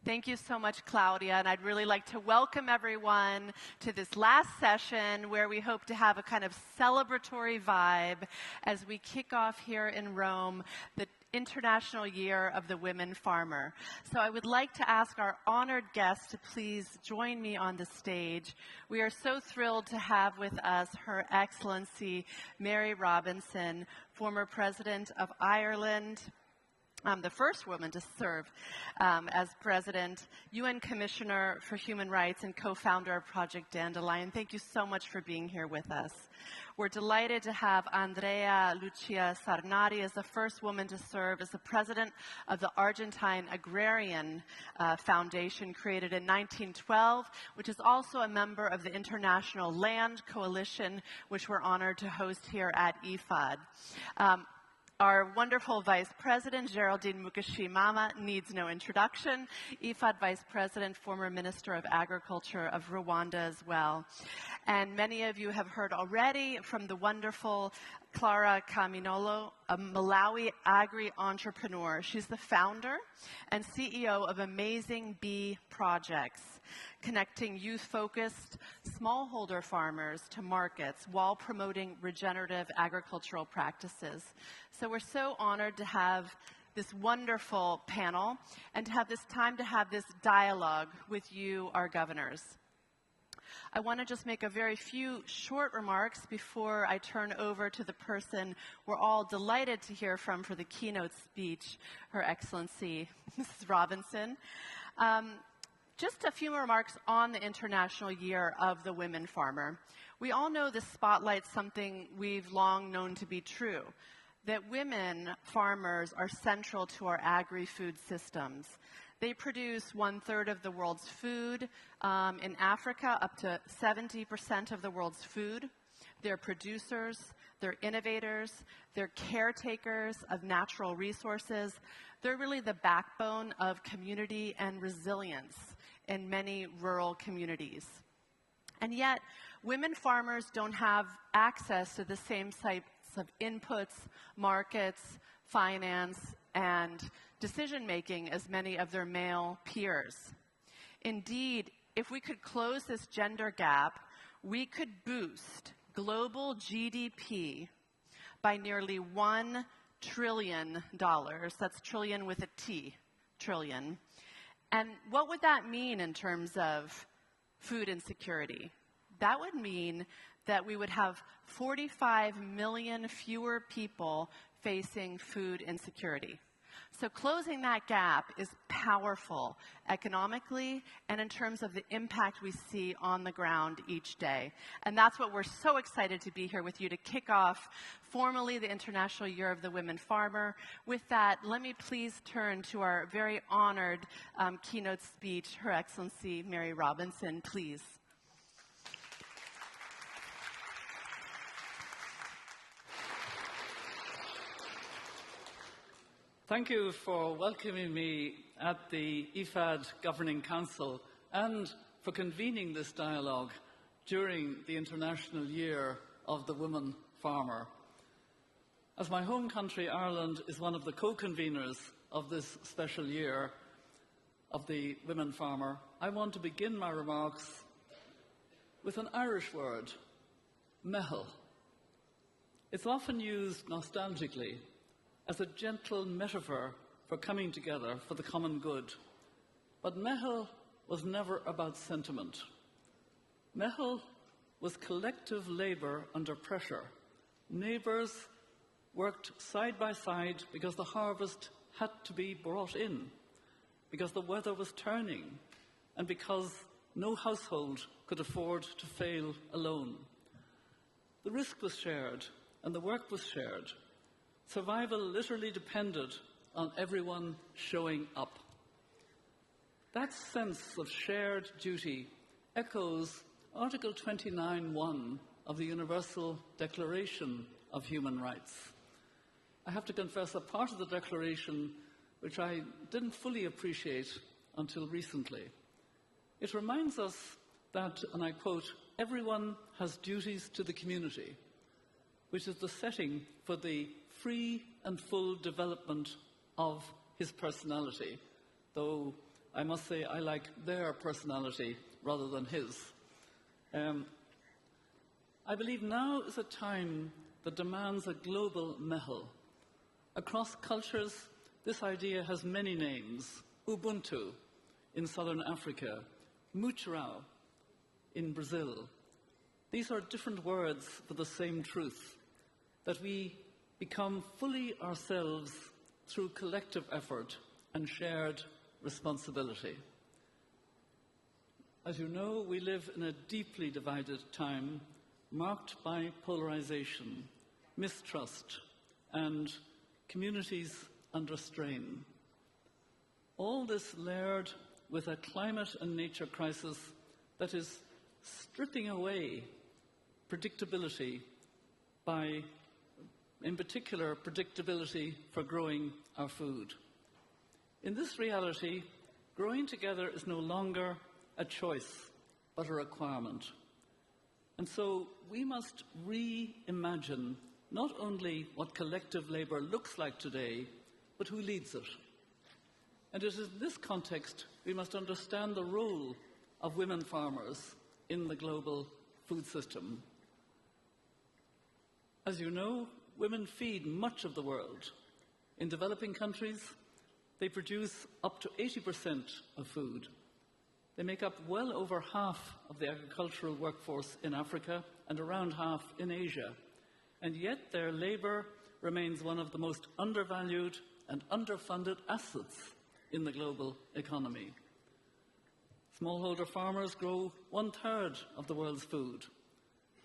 Thank you so much, Claudia, and I'd really like to welcome everyone to this last session where we hope to have a kind of celebratory vibe as we kick off here in Rome the International Year of the Women Farmer. So I would like to ask our honored guests to please join me on the stage. We are so thrilled to have with us Her Excellency Mary Robinson, former President of Ireland, the first woman to serve as President, UN Commissioner for Human Rights, and co-founder of Project Dandelion. Thank you so much for being here with us. We're delighted to have Andrea Lucía Sarnari as the first woman to serve as the president of the Argentine Agrarian Foundation, created in 1912, which is also a member of the International Land Coalition, which we're honored to host here at IFAD. Our wonderful Vice President, Gérardine Mukeshimana, needs no introduction. IFAD Vice President, former Minister of Agriculture of Rwanda as well. And many of you have heard already from the wonderful Clara Kamlomo, a Malawi agri-entrepreneur. She's the founder and CEO of Amazing Bee Projects, connecting youth-focused smallholder farmers to markets while promoting regenerative agricultural practices. So we're so honored to have this wonderful panel and to have this time to have this dialogue with you, our governors. I want to just make a very few short remarks before I turn over to the person we're all delighted to hear from for the keynote speech, Her Excellency Mrs. Robinson. Just a few remarks on the International Year of the Women Farmer. We all know this spotlights something we've long known to be true, that women farmers are central to our agri-food systems. They produce 1/3 of the world's food. In Africa, up to 70% of the world's food. They're producers, they're innovators, they're caretakers of natural resources. They're really the backbone of community and resilience in many rural communities. And yet, women farmers don't have access to the same types of inputs, markets, finance, and decision-making as many of their male peers. Indeed, if we could close this gender gap, we could boost global GDP by nearly $1 trillion. That's trillion with a T, trillion. And what would that mean in terms of food insecurity? That would mean that we would have 45 million fewer people facing food insecurity. So closing that gap is powerful economically and in terms of the impact we see on the ground each day. And that's what we're so excited to be here with you to kick off formally the International Year of the Women Farmer. With that, let me please turn to our very honored keynote speech, Her Excellency Mary Robinson, please. Thank you for welcoming me at the IFAD Governing Council and for convening this dialogue during the International Year of the Women Farmer. As my home country, Ireland, is one of the co-conveners of this special year of the Women Farmer, I want to begin my remarks with an Irish word, meitheal. It's often used nostalgically as a gentle metaphor for coming together for the common good. But meitheal was never about sentiment. Meitheal was collective labour under pressure. Neighbours worked side by side because the harvest had to be brought in, because the weather was turning, and because no household could afford to fail alone. The risk was shared, and the work was shared. Survival literally depended on everyone showing up. That sense of shared duty echoes Article 29(1) of the Universal Declaration of Human Rights. I have to confess a part of the Declaration which I didn't fully appreciate until recently. It reminds us that, and I quote, everyone has duties to the community, which is the setting for the free and full development of his personality, though I must say I like their personality rather than his. I believe now is a time that demands a global mehel. Across cultures, this idea has many names. Ubuntu in southern Africa, Mutrao in Brazil. These are different words for the same truth, that we become fully ourselves through collective effort and shared responsibility. As you know, we live in a deeply divided time marked by polarization, mistrust, and communities under strain. All this layered with a climate and nature crisis that is stripping away predictability by, in particular, predictability for growing our food. In this reality, growing together is no longer a choice, but a requirement. And so we must reimagine not only what collective labour looks like today, but who leads it. And it is in this context we must understand the role of women farmers in the global food system. As you know, women feed much of the world. In developing countries, they produce up to 80% of food. They make up well over half of the agricultural workforce in Africa and around half in Asia. And yet their labour remains one of the most undervalued and underfunded assets in the global economy. Smallholder farmers grow 1/3 of the world's food.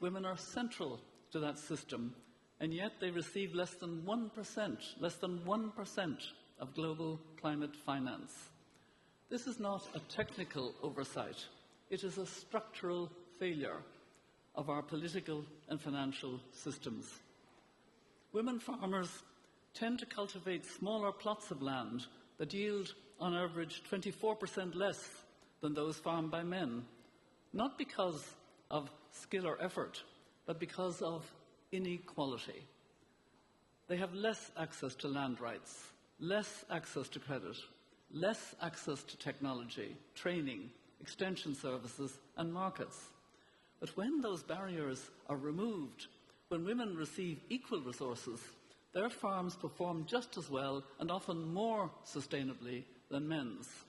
Women are central to that system, and yet they receive less than 1% of global climate finance. This is not a technical oversight. It is a structural failure of our political and financial systems. Women farmers tend to cultivate smaller plots of land that yield, on average, 24% less than those farmed by men, not because of skill or effort, but because of inequality. They have less access to land rights, less access to credit, less access to technology, training, extension services, and markets. But when those barriers are removed, when women receive equal resources, their farms perform just as well and often more sustainably than men's.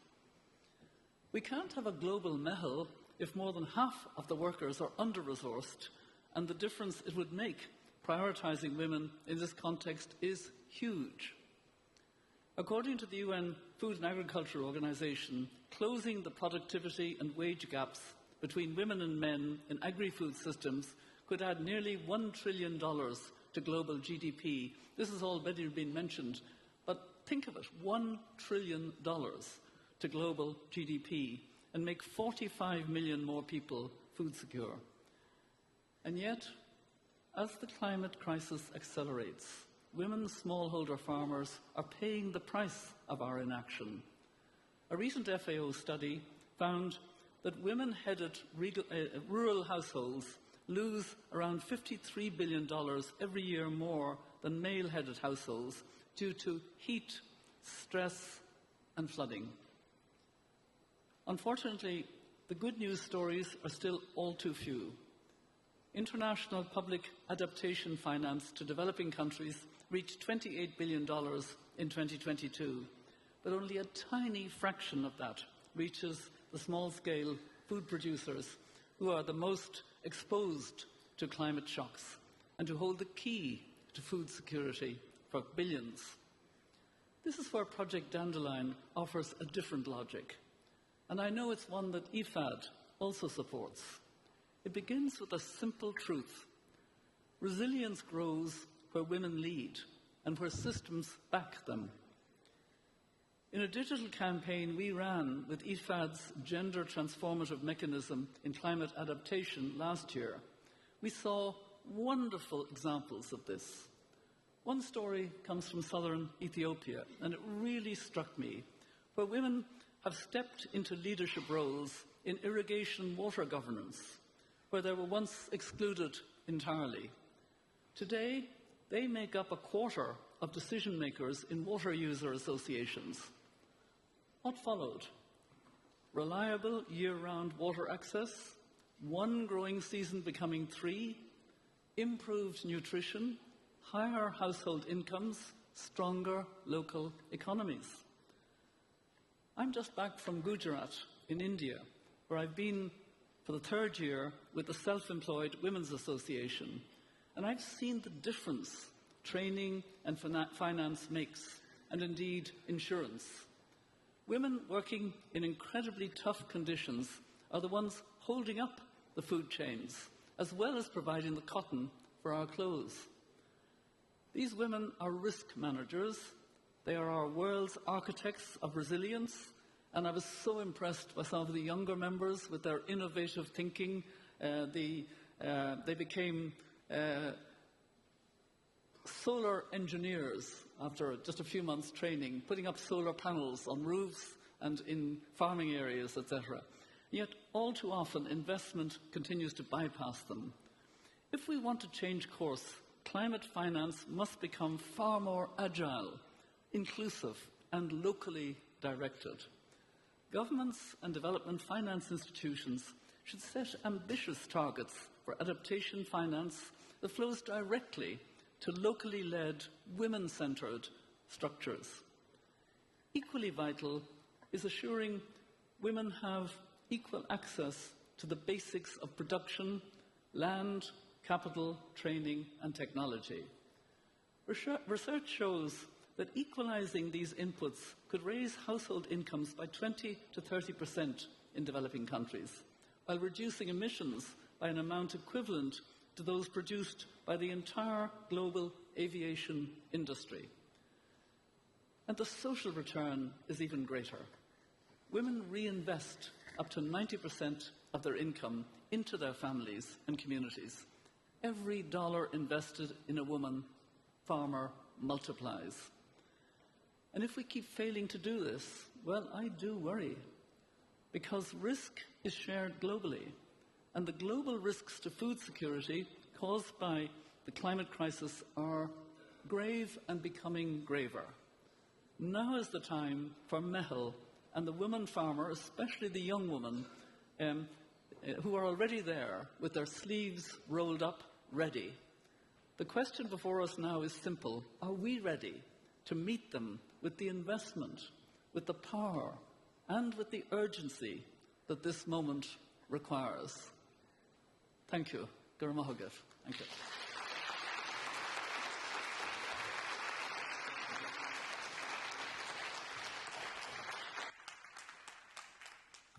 We can't have a global mehel if more than half of the workers are under-resourced, and the difference it would make prioritising women in this context is huge. According to the UN Food and Agriculture Organization, closing the productivity and wage gaps between women and men in agri-food systems could add nearly $1 trillion to global GDP. This has already been mentioned, but think of it, $1 trillion to global GDP and make 45 million more people food secure. And yet, as the climate crisis accelerates, women smallholder farmers are paying the price of our inaction. A recent FAO study found that women-headed rural households lose around $53 billion every year more than male-headed households due to heat, stress, and flooding. Unfortunately, the good news stories are still all too few. International public adaptation finance to developing countries reached $28 billion in 2022, but only a tiny fraction of that reaches the small-scale food producers who are the most exposed to climate shocks and who hold the key to food security for billions. This is where Project Dandelion offers a different logic, and I know it's one that IFAD also supports. It begins with a simple truth. Resilience grows where women lead and where systems back them. In a digital campaign we ran with IFAD's Gender Transformative Mechanism in Climate Adaptation last year, we saw wonderful examples of this. One story comes from southern Ethiopia, and it really struck me, where women have stepped into leadership roles in irrigation water governance, where they were once excluded entirely. Today, they make up a quarter of decision makers in water user associations. What followed? reliable year-round water access, 1 growing season becoming 3, improved nutrition, higher household incomes, stronger local economies. I'm just back from Gujarat in India, where I've been for the 3rd year with the Self-Employed Women's Association, and I've seen the difference training and finance makes, and indeed insurance. Women working in incredibly tough conditions are the ones holding up the food chains, as well as providing the cotton for our clothes. These women are risk managers. They are our world's architects of resilience, and I was so impressed by some of the younger members with their innovative thinking. They became solar engineers after just a few months training, putting up solar panels on roofs and in farming areas, etc. Yet all too often investment continues to bypass them. If we want to change course, climate finance must become far more agile, inclusive and locally directed. Governments and development finance institutions should set ambitious targets for adaptation finance that flows directly to locally led, women-centred structures. Equally vital is assuring women have equal access to the basics of production, land, capital, training and technology. Research shows that equalizing these inputs could raise household incomes by 20 to 30% in developing countries, while reducing emissions by an amount equivalent to those produced by the entire global aviation industry. And the social return is even greater. Women reinvest up to 90% of their income into their families and communities. Every dollar invested in a woman farmer multiplies. And if we keep failing to do this, well, I do worry, because risk is shared globally, and the global risks to food security caused by the climate crisis are grave and becoming graver. Now is the time for Meighan and the woman farmer, especially the young woman, who are already there with their sleeves rolled up, ready. The question before us now is simple. Are we ready to meet them with the investment, with the power, and with the urgency that this moment requires? Thank you. Gurmahogif. Thank you.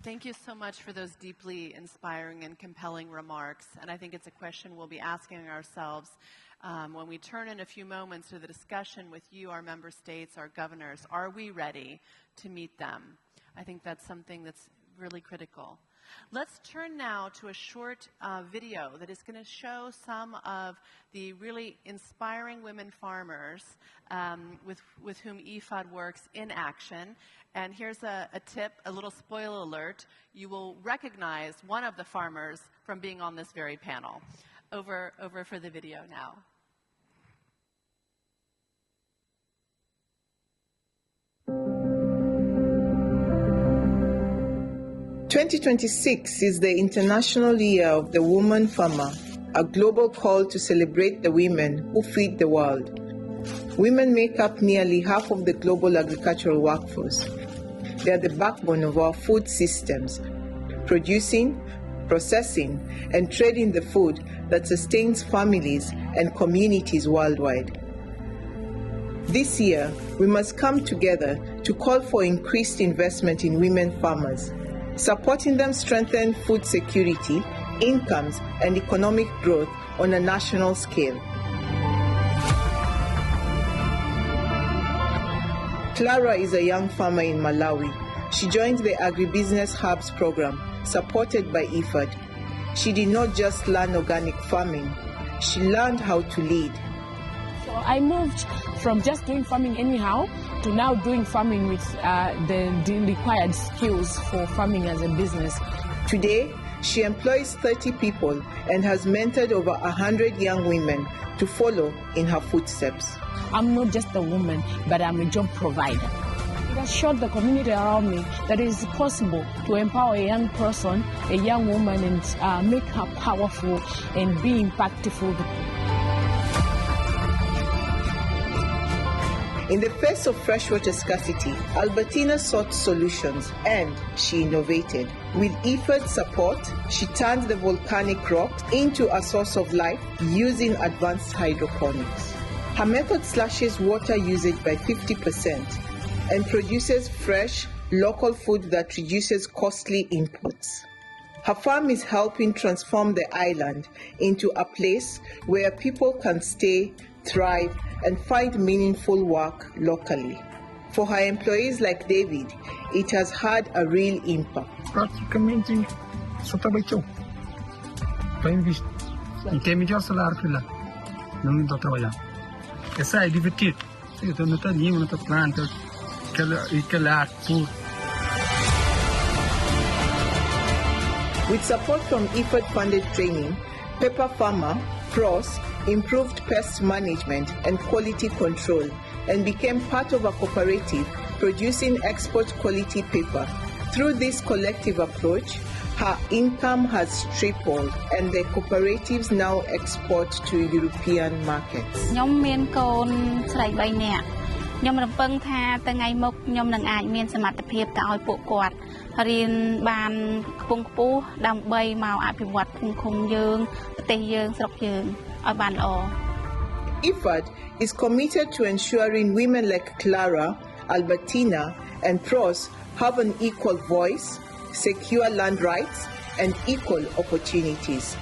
Thank you so much for those deeply inspiring and compelling remarks. And I think it's a question we'll be asking ourselves when we turn in a few moments to the discussion with you, our member states, our governors. Are we ready to meet them? I think that's something that's really critical. Let's turn now to a short video that is going to show some of the really inspiring women farmers with whom IFAD works in action. And here's a tip, a little spoiler alert. You will recognize one of the farmers from being on this very panel. Over for the video now. 2026 is the International Year of the Woman Farmer, a global call to celebrate the women who feed the world. Women make up nearly half of the global agricultural workforce. They are the backbone of our food systems, producing, processing, and trading the food that sustains families and communities worldwide. This year, we must come together to call for increased investment in women farmers. Supporting them strengthens food security, incomes, and economic growth on a national scale. Clara is a young farmer in Malawi. She joined the Agribusiness Hubs program, supported by IFAD. She did not just learn organic farming, she learned how to lead. So I moved from just doing farming anyhow to now doing farming with the required skills for farming as a business. Today, she employs 30 people and has mentored over 100 young women to follow in her footsteps. I'm not just a woman, but I'm a job provider. showed the community around me that it is possible to empower a young person, a young woman, and make her powerful and be impactful. In the face of freshwater scarcity, Albertina sought solutions and she innovated. With IFAD support, she turned the volcanic rocks into a source of life using advanced hydroponics. Her method slashes water usage by 50% and produces fresh, local food that reduces costly inputs. Her farm is helping transform the island into a place where people can stay, thrive, and find meaningful work locally. For her employees like David, it has had a real impact. Praticamente só trabalhou. Bem visto. E tem melhor salário que lá. Não estou trabalhando. Essa é divertido. Eu estou no talinho, na planta, aquela puro. With support from IFAD-funded training, Pepper Farmer, PROS, improved pest management and quality control and became part of a cooperative producing export quality paper. Through this collective approach, her income has tripled and the cooperatives now export to European markets. ខ្ញុំមានកូនស្រី3នាក់ខ្ញុំរំពឹងថាថ្ងៃមុខខ្ញុំនឹងអាចមានសមត្ថភាពទៅឲ្យពួកគាត់រៀនបានខ្ពង់ខ្ពស់ដើម្បីមកអភិវឌ្ឍភូមិឃុំយើងប្រទេសយើងស្រុកយើងឲ្យបានល្អ IFAD is committed to ensuring women like Clara, Albertina, and Pros have an equal voice, secure land rights, and equal opportunities.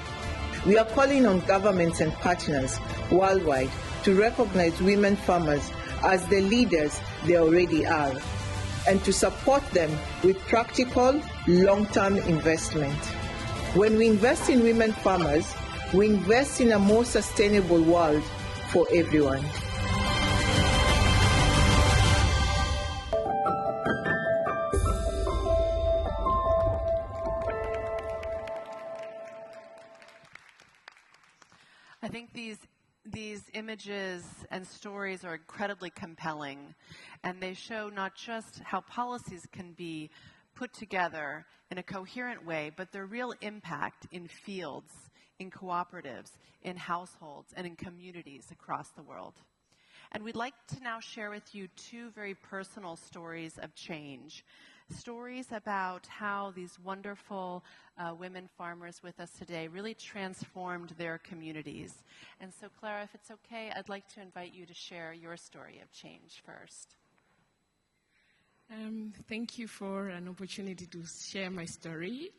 We are calling on governments and partners worldwide to recognize women farmers as the leaders they already are, and to support them with practical, long-term investment. When we invest in women farmers, we invest in a more sustainable world for everyone. I think these images and stories are incredibly compelling, and they show not just how policies can be put together in a coherent way, but their real impact in fields, in cooperatives, in households, and in communities across the world. And we'd like to now share with you two very personal stories of change. Stories about how these wonderful women farmers with us today really transformed their communities. And so, Clara, if it's okay, I'd like to invite you to share your story of change first. Thank you for an opportunity to share my story.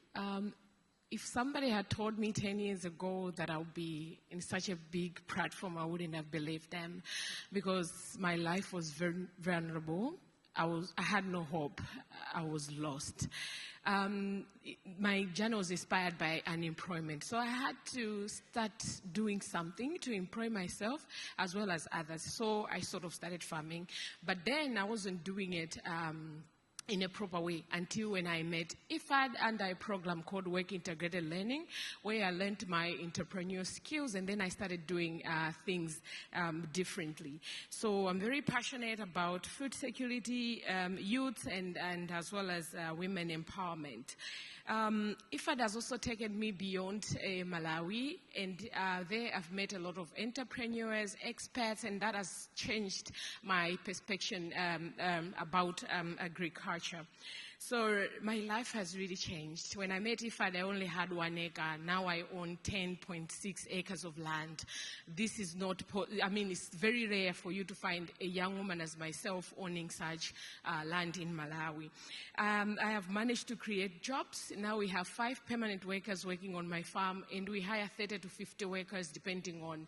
If somebody had told me 10 years ago that I would be in such a big platform, I wouldn't have believed them because my life was very vulnerable. I had no hope. I was lost. My journey was inspired by unemployment. So I had to start doing something to employ myself as well as others. So I sort of started farming. But then I wasn't doing it in a proper way until when I met IFAD under a program called Work Integrated Learning, where I learned my entrepreneurial skills, and then I started doing things differently. So I'm very passionate about food security, youth, and as well as women empowerment. IFAD has also taken me beyond Malawi, and there I've met a lot of entrepreneurs, experts, and that has changed my perspective about agriculture. So my life has really changed. When I met IFAD, I only had 1 acre. Now I own 10.6 acres of land. This is not, it's very rare for you to find a young woman as myself owning such land in Malawi. I have managed to create jobs. Now we have 5 permanent workers working on my farm, and we hire 30 to 50 workers depending on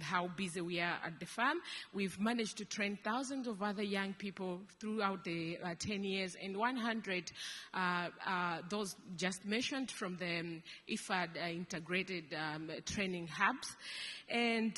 how busy we are at the farm. We've managed to train thousands of other young people throughout the 10 years, and 100 those just mentioned from the IFAD integrated training hubs. And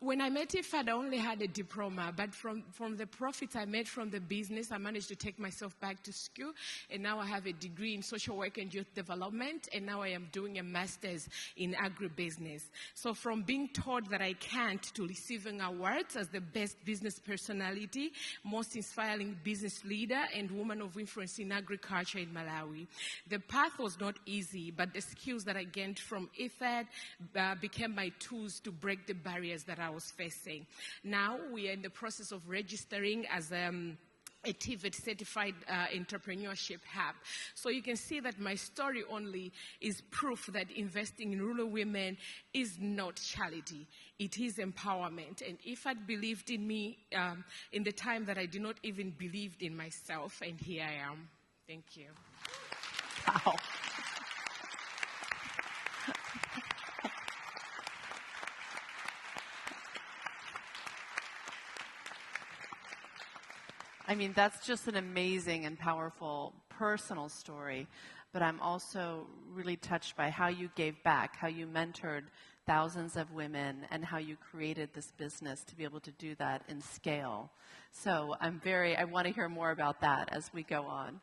When I met IFAD, I only had a diploma, but from the profits I made from the business, I managed to take myself back to school, and now I have a degree in social work and youth development, and now I am doing a master's in agribusiness. So from being told that I can't to receiving awards as the best business personality, most inspiring business leader, and woman of influence in agriculture in Malawi. The path was not easy, but the skills that I gained from IFAD became my tools to break the barriers that I was facing. Now we are in the process of registering as a TVET certified entrepreneurship hub. So you can see that my story only is proof that investing in rural women is not charity. It is empowerment. And IFAD believed in me in the time that I did not even believe in myself, and here I am. Thank you. Wow. I mean, that's just an amazing and powerful personal story, but I'm also really touched by how you gave back, how you mentored thousands of women, and how you created this business to be able to do that in scale. So I want to hear more about that as we go on.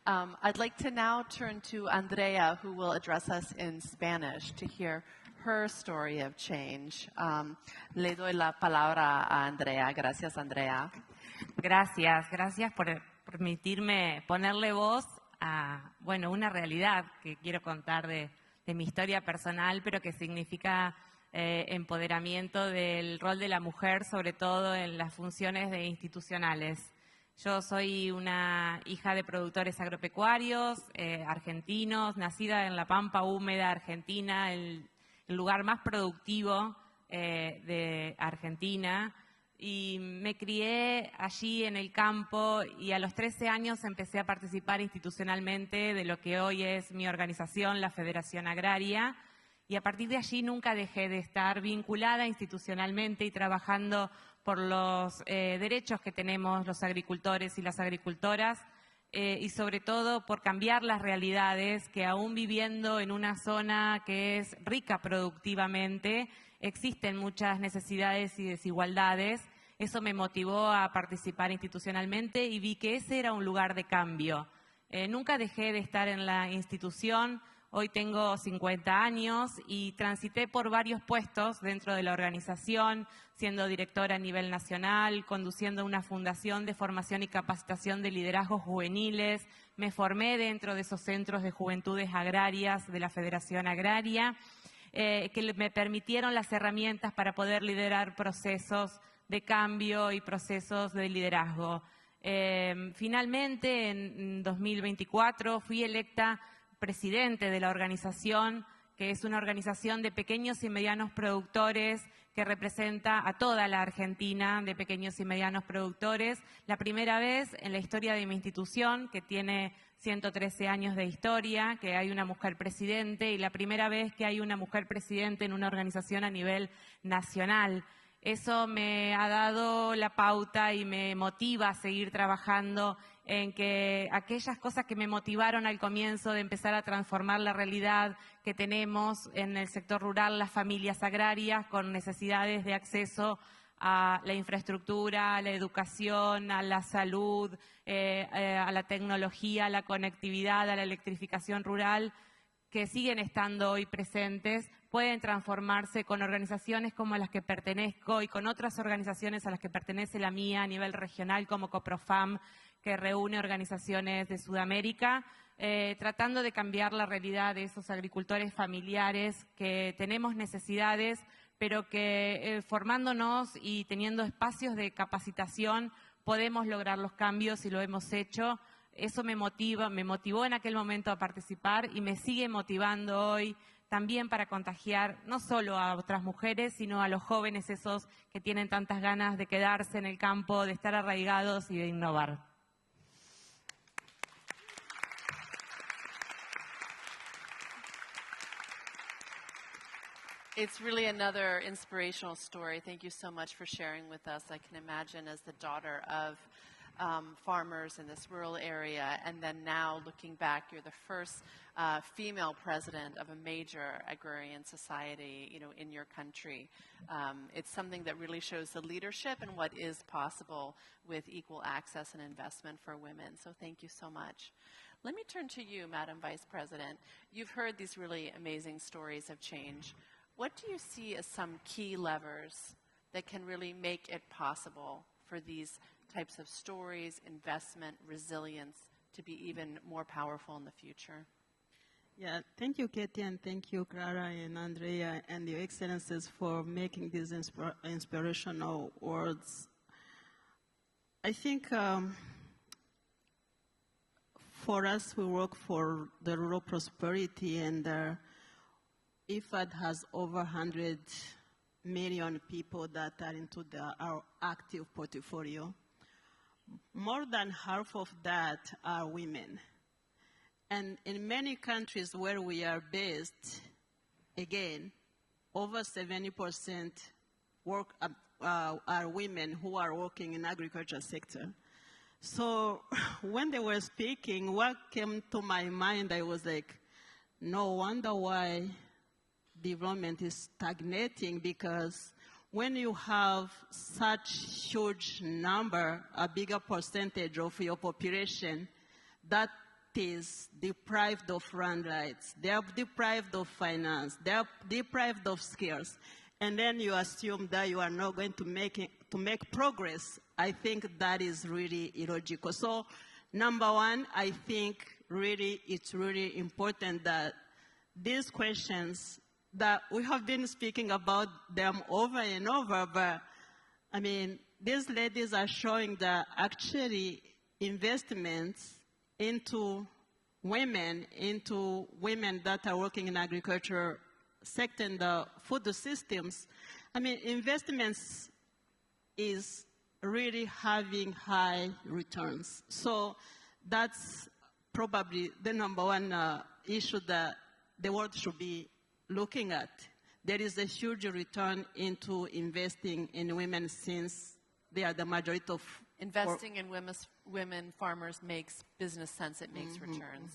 I'd like to now turn to Andrea, who will address us in Spanish to hear her story of change. Le doy la palabra a Andrea. Gracias, Andrea. Gracias por permitirme ponerle voz a, bueno, una realidad que quiero contar de mi historia personal, pero que significa empoderamiento del rol de la mujer, sobre todo en las funciones institucionales. Yo soy una hija de productores agropecuarios argentinos, nacida en la Pampa húmeda argentina, el lugar más productivo de Argentina. Y me crié allí en el campo y a los 13 años empecé a participar institucionalmente de lo que hoy es mi organización, la Federación Agraria, y a partir de allí nunca dejé de estar vinculada institucionalmente y trabajando por los derechos que tenemos los agricultores y las agricultoras y sobre todo por cambiar las realidades que aún viviendo en una zona que es rica productivamente, existen muchas necesidades y desigualdades. Eso me motivó a participar institucionalmente y vi que ese era un lugar de cambio. Nunca dejé de estar en la institución. Hoy tengo 50 años y transité por varios puestos dentro de la organización, siendo directora a nivel nacional, conduciendo una fundación de formación y capacitación de liderazgos juveniles. Me formé dentro de esos centros de juventudes agrarias de la Federación Agraria, que me permitieron las herramientas para poder liderar procesos de cambio y procesos de liderazgo. Finalmente, en 2024, fui electa presidente de la organización, que es una organización de pequeños y medianos productores que representa a toda la Argentina de pequeños y medianos productores. La primera vez en la historia de mi institución, que tiene 113 años de historia, que hay una mujer presidente, y la primera vez que hay una mujer presidente en una organización a nivel nacional. Eso me ha dado la pauta y me motiva a seguir trabajando en que aquellas cosas que me motivaron al comienzo de empezar a transformar la realidad que tenemos en el sector rural, las familias agrarias con necesidades de acceso a la infraestructura, a la educación, a la salud, a la tecnología, a la conectividad, a la electrificación rural, que siguen estando hoy presentes, pueden transformarse con organizaciones como a las que pertenezco y con otras organizaciones a las que pertenece la mía a nivel regional como Coprofam, que reúne organizaciones de Sudamérica, tratando de cambiar la realidad de esos agricultores familiares que tenemos necesidades, pero que formándonos y teniendo espacios de capacitación podemos lograr los cambios y lo hemos hecho. Eso me motivó en aquel momento a participar y me sigue motivando hoy también para contagiar no solo a otras mujeres, sino a los jóvenes esos que tienen tantas ganas de quedarse en el campo, de estar arraigados y de innovar. It's really another inspirational story. Thank you so much for sharing with us. I can imagine as the daughter of farmers in this rural area, and then now looking back, you're the first female president of a major agrarian society, in your country. It's something that really shows the leadership and what is possible with equal access and investment for women. So thank you so much. Let me turn to you, Madam Vice President. You've heard these really amazing stories of change. What do you see as some key levers that can really make it possible for these types of stories, investment, resilience to be even more powerful in the future? Yeah, thank you, Katie, and thank you, Clara and Andrea and your excellencies for making these inspirational words. I think for us, we work for the rural prosperity, and IFAD has over 100 million people that are into our active portfolio. More than half of that are women. And in many countries where we are based, again, over 70% are women who are working in the agriculture sector. So when they were speaking, what came to my mind, I was like, no wonder why development is stagnating, because when you have such huge number, a bigger percentage of your population that is deprived of land rights, they are deprived of finance, they are deprived of skills, and then you assume that you are not going to make progress, I think that is really illogical. So, number one, I think really it's really important that these questions that we have been speaking about them over and over, but I mean, these ladies are showing that actually investments into women that are working in agriculture sector and the food systems, I mean, investments is really having high returns. So that's probably the number one issue that the world should be looking at. There is a huge return into investing in women, since they are the majority of... Investing in women farmers makes business sense, it makes returns.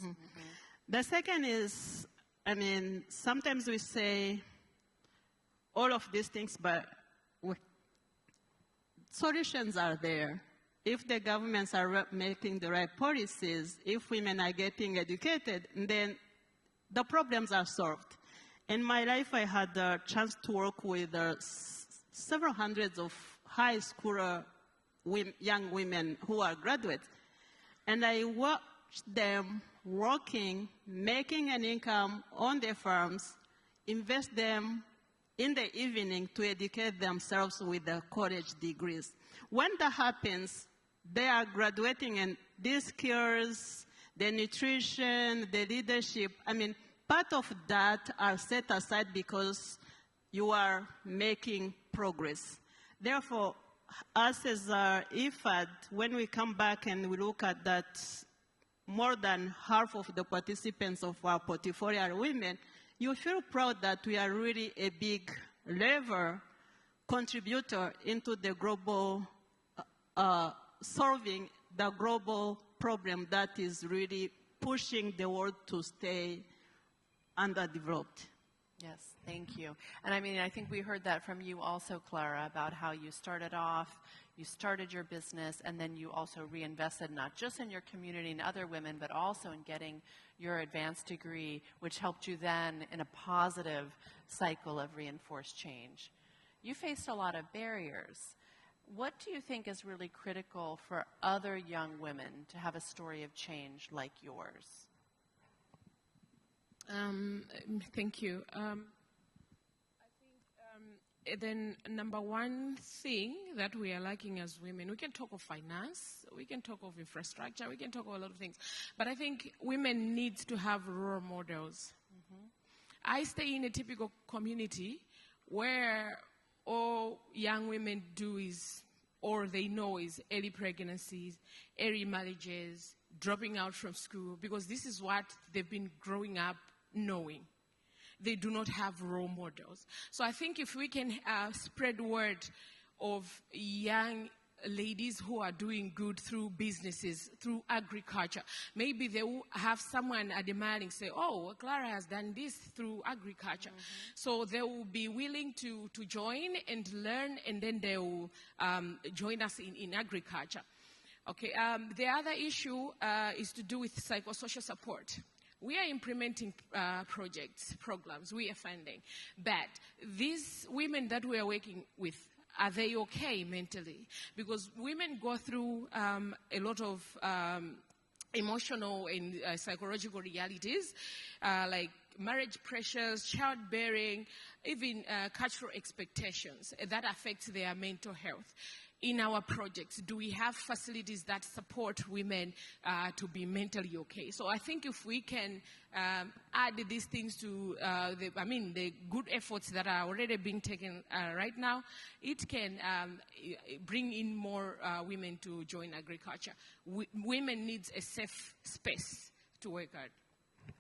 The second is, I mean, sometimes we say all of these things, but solutions are there. If the governments are making the right policies, if women are getting educated, then the problems are solved. In my life, I had the chance to work with several hundreds of high school young women who are graduates. And I watched them working, making an income on their farms, invest them in the evening to educate themselves with their college degrees. When that happens, they are graduating, and these skills, the nutrition, the leadership, I mean, part of that are set aside because you are making progress. Therefore, us as IFAD, when we come back and we look at that, more than half of the participants of our portfolio are women, you feel proud that we are really a big lever contributor into the global, solving the global problem that is really pushing the world to stay underdeveloped. Yes, thank you. And I mean, I think we heard that from you also, Clara, about how you started off, you started your business, and then you also reinvested not just in your community and other women, but also in getting your advanced degree, which helped you then in a positive cycle of reinforced change. You faced a lot of barriers. What do you think is really critical for other young women to have a story of change like yours? Thank you. I think then number one thing that we are lacking as women, we can talk of finance, we can talk of infrastructure, we can talk of a lot of things, but I think women need to have role models. I stay in a typical community where all young women do is, or they know is, early pregnancies, early marriages, dropping out from school, because this is what they've been growing up knowing. They do not have role models. So I think if we can spread word of young ladies who are doing good through businesses, through agriculture. Maybe they will have someone admiring, say, oh, Clara has done this through agriculture. So they will be willing to join and learn, and then they will join us in agriculture. Okay, the other issue is to do with psychosocial support. We are implementing projects, programs, we are funding, but these women that we are working with, are they okay mentally? Because women go through a lot of emotional and psychological realities, like marriage pressures, childbearing, even cultural expectations that affect their mental health. In our projects, do we have facilities that support women to be mentally okay? So I think if we can add these things to the good efforts that are already being taken right now, it can bring in more women to join agriculture. Women need a safe space to work at.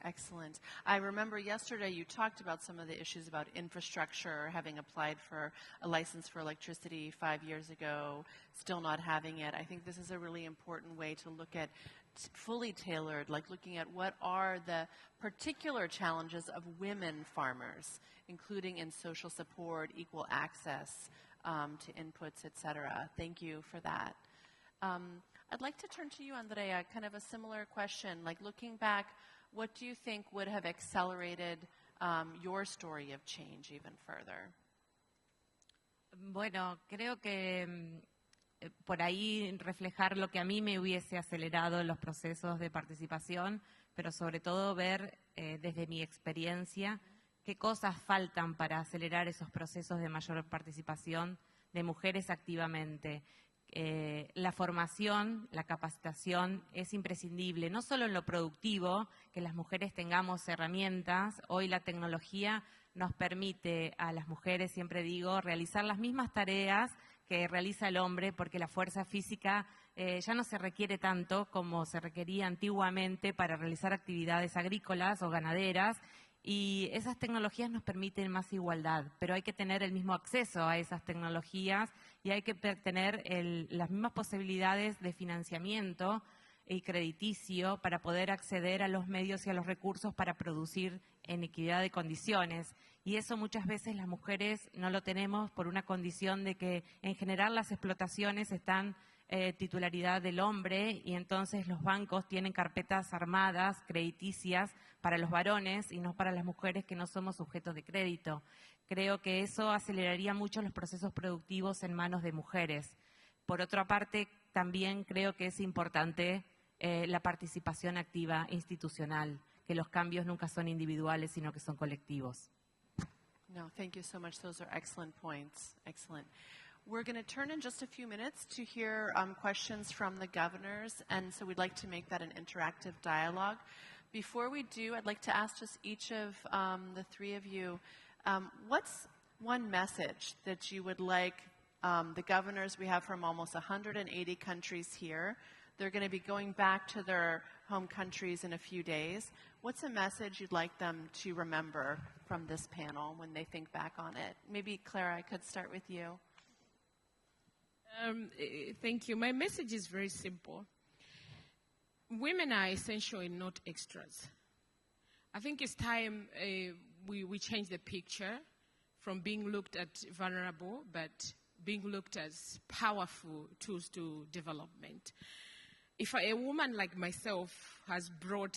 Excellent. I remember yesterday you talked about some of the issues about infrastructure, having applied for a license for electricity 5 years ago, still not having it. I think this is a really important way to look at fully tailored, like looking at what are the particular challenges of women farmers, including in social support, equal access to inputs, etc. Thank you for that. I'd like to turn to you, Andrea, kind of a similar question, like looking back, what do you think would have accelerated your story of change even further? Bueno, creo que por ahí reflejar lo que a mí me hubiese acelerado los procesos de participación, pero sobre todo ver desde mi experiencia qué cosas faltan para acelerar esos procesos de mayor participación de mujeres activamente. La formación, la capacitación es imprescindible, no solo en lo productivo, que las mujeres tengamos herramientas. Hoy la tecnología nos permite a las mujeres, siempre digo, realizar las mismas tareas que realiza el hombre, porque la fuerza física ya no se requiere tanto como se requería antiguamente para realizar actividades agrícolas o ganaderas. Y esas tecnologías nos permiten más igualdad, pero hay que tener el mismo acceso a esas tecnologías y hay que tener las mismas posibilidades de financiamiento y crediticio para poder acceder a los medios y a los recursos para producir en equidad de condiciones. Y eso muchas veces las mujeres no lo tenemos por una condición de que en general las explotaciones están titularidad del hombre y entonces los bancos tienen carpetas armadas, crediticias para los varones y no para las mujeres que no somos sujetos de crédito. Creo que eso aceleraría mucho los procesos productivos en manos de mujeres. Por otra parte, también creo que es importante la participación activa institucional, que los cambios nunca son individuales, sino que son colectivos. No, thank you so much. Those are excellent points. Excellent. We're going to turn in just a few minutes to hear questions from the governors, and so we'd like to make that an interactive dialogue. Before we do, I'd like to ask just each of the three of you, what's one message that you would like the governors, we have from almost 180 countries here, they're going to be going back to their home countries in a few days. What's a message you'd like them to remember from this panel when they think back on it? Maybe, Clara, I could start with you. Thank you. My message is very simple. Women are essential and not extras. I think it's time we change the picture from being looked at vulnerable, but being looked as powerful tools to development. If a woman like myself has brought,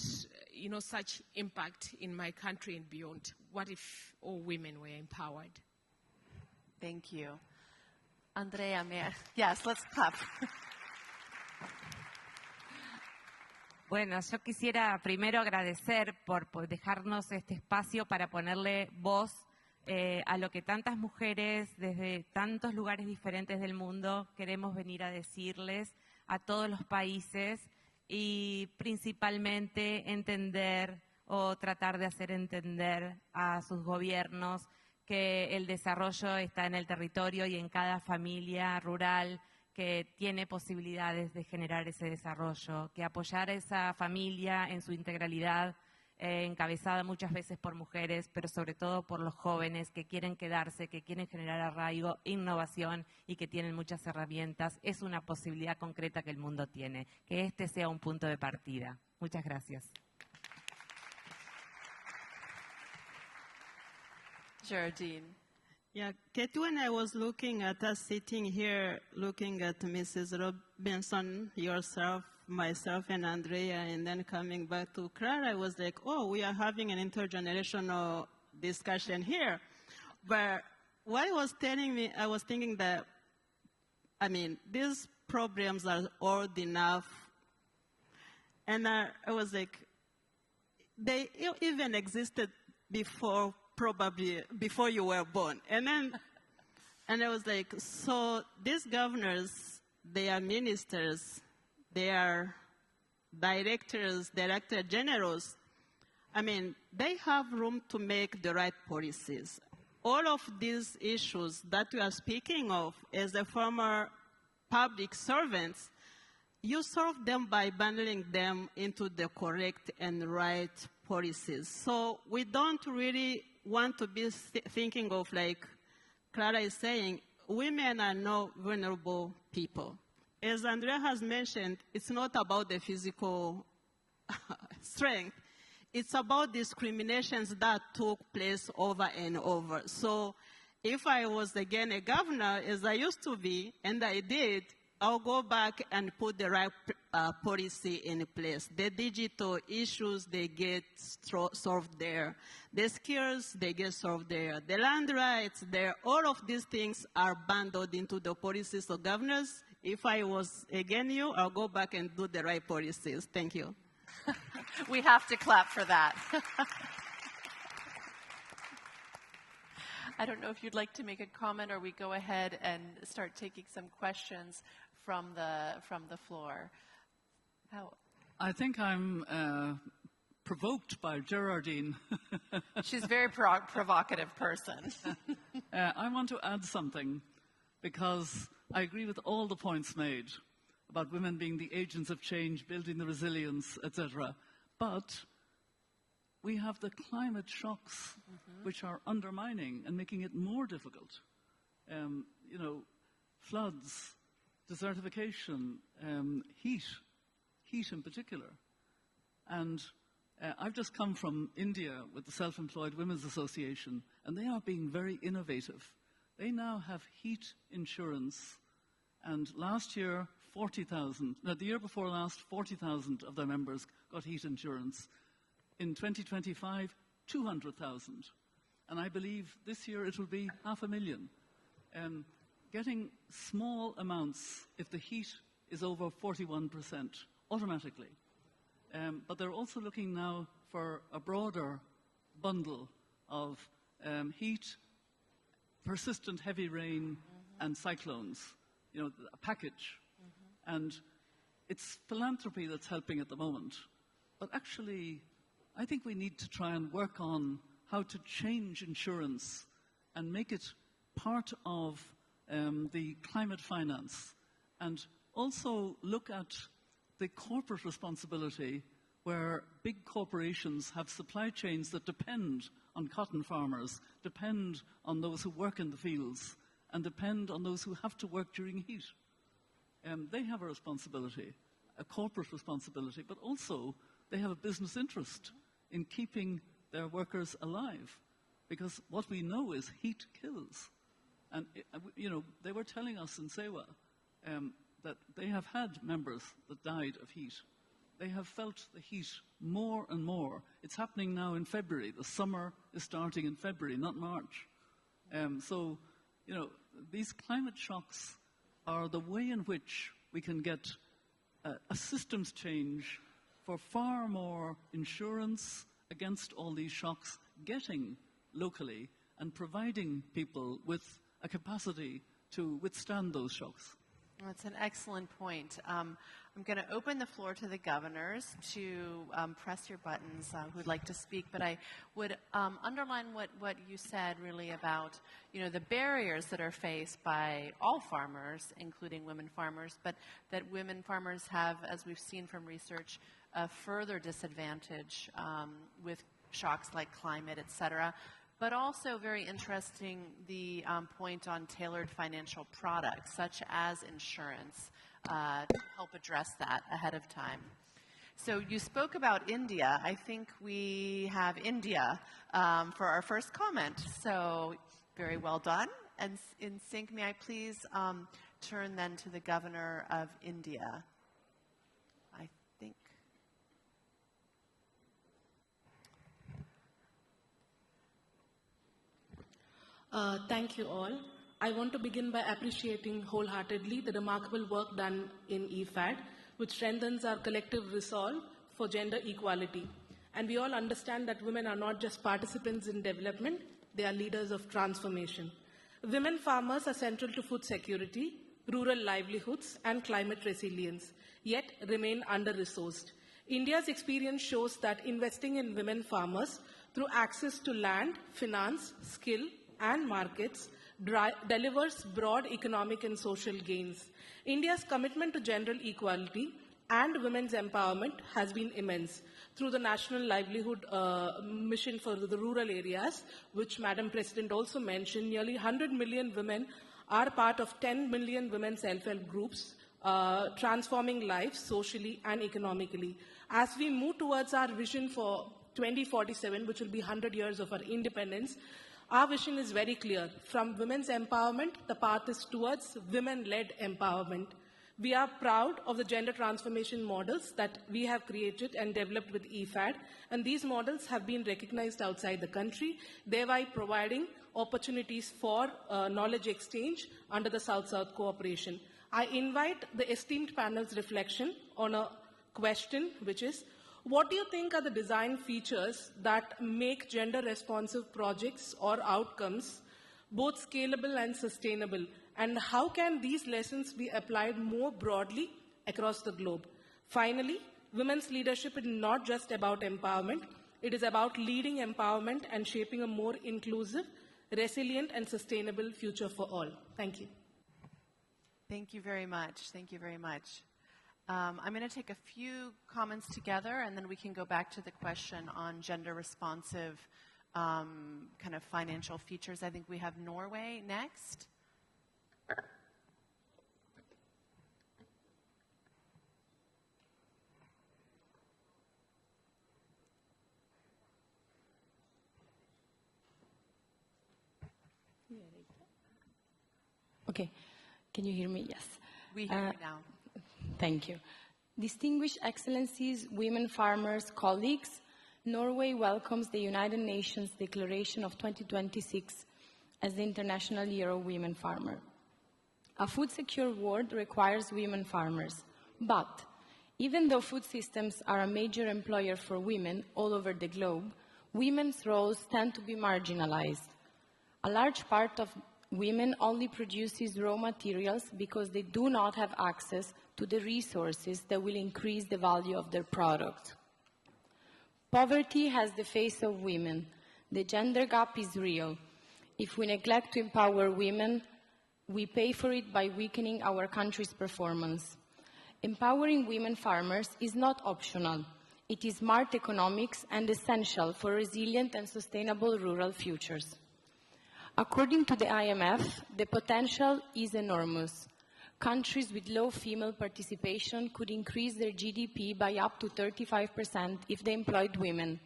such impact in my country and beyond, what if all women were empowered? Thank you. Andrea, yes, let's clap. Bueno, yo quisiera primero agradecer por dejarnos este espacio para ponerle voz a lo que tantas mujeres desde tantos lugares diferentes del mundo queremos venir a decirles a todos los países y principalmente entender o tratar de hacer entender a sus gobiernos que el desarrollo está en el territorio y en cada familia rural que tiene posibilidades de generar ese desarrollo, que apoyar a esa familia en su integralidad encabezada muchas veces por mujeres, pero sobre todo por los jóvenes que quieren quedarse, que quieren generar arraigo, innovación y que tienen muchas herramientas. Es una posibilidad concreta que el mundo tiene. Que este sea un punto de partida. Muchas gracias. Gérardine. Yeah, Kate, when I was looking at us sitting here, looking at Mrs. Robinson, yourself, myself, and Andrea, and then coming back to Clara, I was like, oh, we are having an intergenerational discussion here. But what it was telling me, I was thinking that, I mean, these problems are old enough. And I was like, they even existed before, probably before you were born. And then, and I was like, so these governors, they are ministers, they are directors, director generals. I mean, they have room to make the right policies. All of these issues that we are speaking of as a former public servants, you solve them by bundling them into the correct and right policies. So we don't really want to be thinking of, like Clara is saying, women are no vulnerable people. As Andrea has mentioned, it's not about the physical strength. It's about discriminations that took place over and over. So if I was again a governor, as I used to be, and I did, I'll go back and put the right policy in place. The digital issues, they get solved there. The skills, they get solved there. The land rights, there. All of these things are bundled into the policies of governors. If I was again you, I'll go back and do the right policies. Thank you. We have to clap for that. I don't know if you'd like to make a comment, or we go ahead and start taking some questions from the floor. How? I think I'm provoked by Gérardine. She's a very provocative person. I want to add something, because I agree with all the points made about women being the agents of change, building the resilience, etc. But we have the climate shocks, which are undermining and making it more difficult. You know, floods, desertification, heat in particular. And I've just come from India with the Self-Employed Women's Association, and they are being very innovative. They now have heat insurance, and last year, 40,000. Now, the year before last, 40,000 of their members got heat insurance. In 2025, 200,000. And I believe this year it will be 500,000. Getting small amounts if the heat is over 41% automatically. But they're also looking now for a broader bundle of heat, persistent heavy rain, and cyclones. You know, a package. And it's philanthropy that's helping at the moment. But actually, I think we need to try and work on how to change insurance and make it part of the climate finance, and also look at the corporate responsibility where big corporations have supply chains that depend on cotton farmers, depend on those who work in the fields, and depend on those who have to work during heat. They have a responsibility, a corporate responsibility, but also they have a business interest in keeping their workers alive, because what we know is heat kills. And, you know, they were telling us in Sewa that they have had members that died of heat. They have felt the heat more and more. It's happening now in February. The summer is starting in February, not March. So, you know, these climate shocks are the way in which we can get a systems change for far more insurance against all these shocks, getting locally and providing people with a capacity to withstand those shocks. That's an excellent point. I'm going to open the floor to the governors to press your buttons who'd like to speak, but I would underline what you said really about, you know, the barriers that are faced by all farmers, including women farmers, but that women farmers have, as we've seen from research, a further disadvantage with shocks like climate, et cetera. But also very interesting, the point on tailored financial products, such as insurance, to help address that ahead of time. So you spoke about India. I think we have India for our first comment. So very well done. And in sync, may I please turn then to the Governor of India? I think. Thank you all. I want to begin by appreciating wholeheartedly the remarkable work done in IFAD, which strengthens our collective resolve for gender equality. And we all understand that women are not just participants in development, they are leaders of transformation. Women farmers are central to food security, rural livelihoods, and climate resilience, yet remain under-resourced. India's experience shows that investing in women farmers through access to land, finance, skill, and markets delivers broad economic and social gains. India's commitment to gender equality and women's empowerment has been immense. Through the National Livelihood Mission for the rural areas, which Madam President also mentioned, nearly 100 million women are part of 10 million women self-help groups, transforming lives socially and economically. As we move towards our vision for 2047, which will be 100 years of our independence, our vision is very clear. From women's empowerment, the path is towards women-led empowerment. We are proud of the gender transformation models that we have created and developed with IFAD, and these models have been recognized outside the country, thereby providing opportunities for knowledge exchange under the South-South cooperation. I invite the esteemed panel's reflection on a question, which is, what do you think are the design features that make gender-responsive projects or outcomes both scalable and sustainable? And how can these lessons be applied more broadly across the globe? Finally, women's leadership is not just about empowerment. It is about leading empowerment and shaping a more inclusive, resilient, and sustainable future for all. Thank you. Thank you very much. Thank you very much. I'm going to take a few comments together, and then we can go back to the question on gender-responsive kind of financial features. I think we have Norway next. Okay, can you hear me? Yes. We hear you now. Thank you. Distinguished Excellencies, women farmers, colleagues, Norway welcomes the United Nations Declaration of 2026 as the International Year of Women Farmer. A food-secure world requires women farmers, but even though food systems are a major employer for women all over the globe, women's roles tend to be marginalized. A large part of women only produces raw materials because they do not have access to the resources that will increase the value of their product. Poverty has the face of women. The gender gap is real. If we neglect to empower women, we pay for it by weakening our country's performance. Empowering women farmers is not optional. It is smart economics and essential for resilient and sustainable rural futures. According to the IMF, the potential is enormous. Countries with low female participation could increase their GDP by up to 35% if they employed women.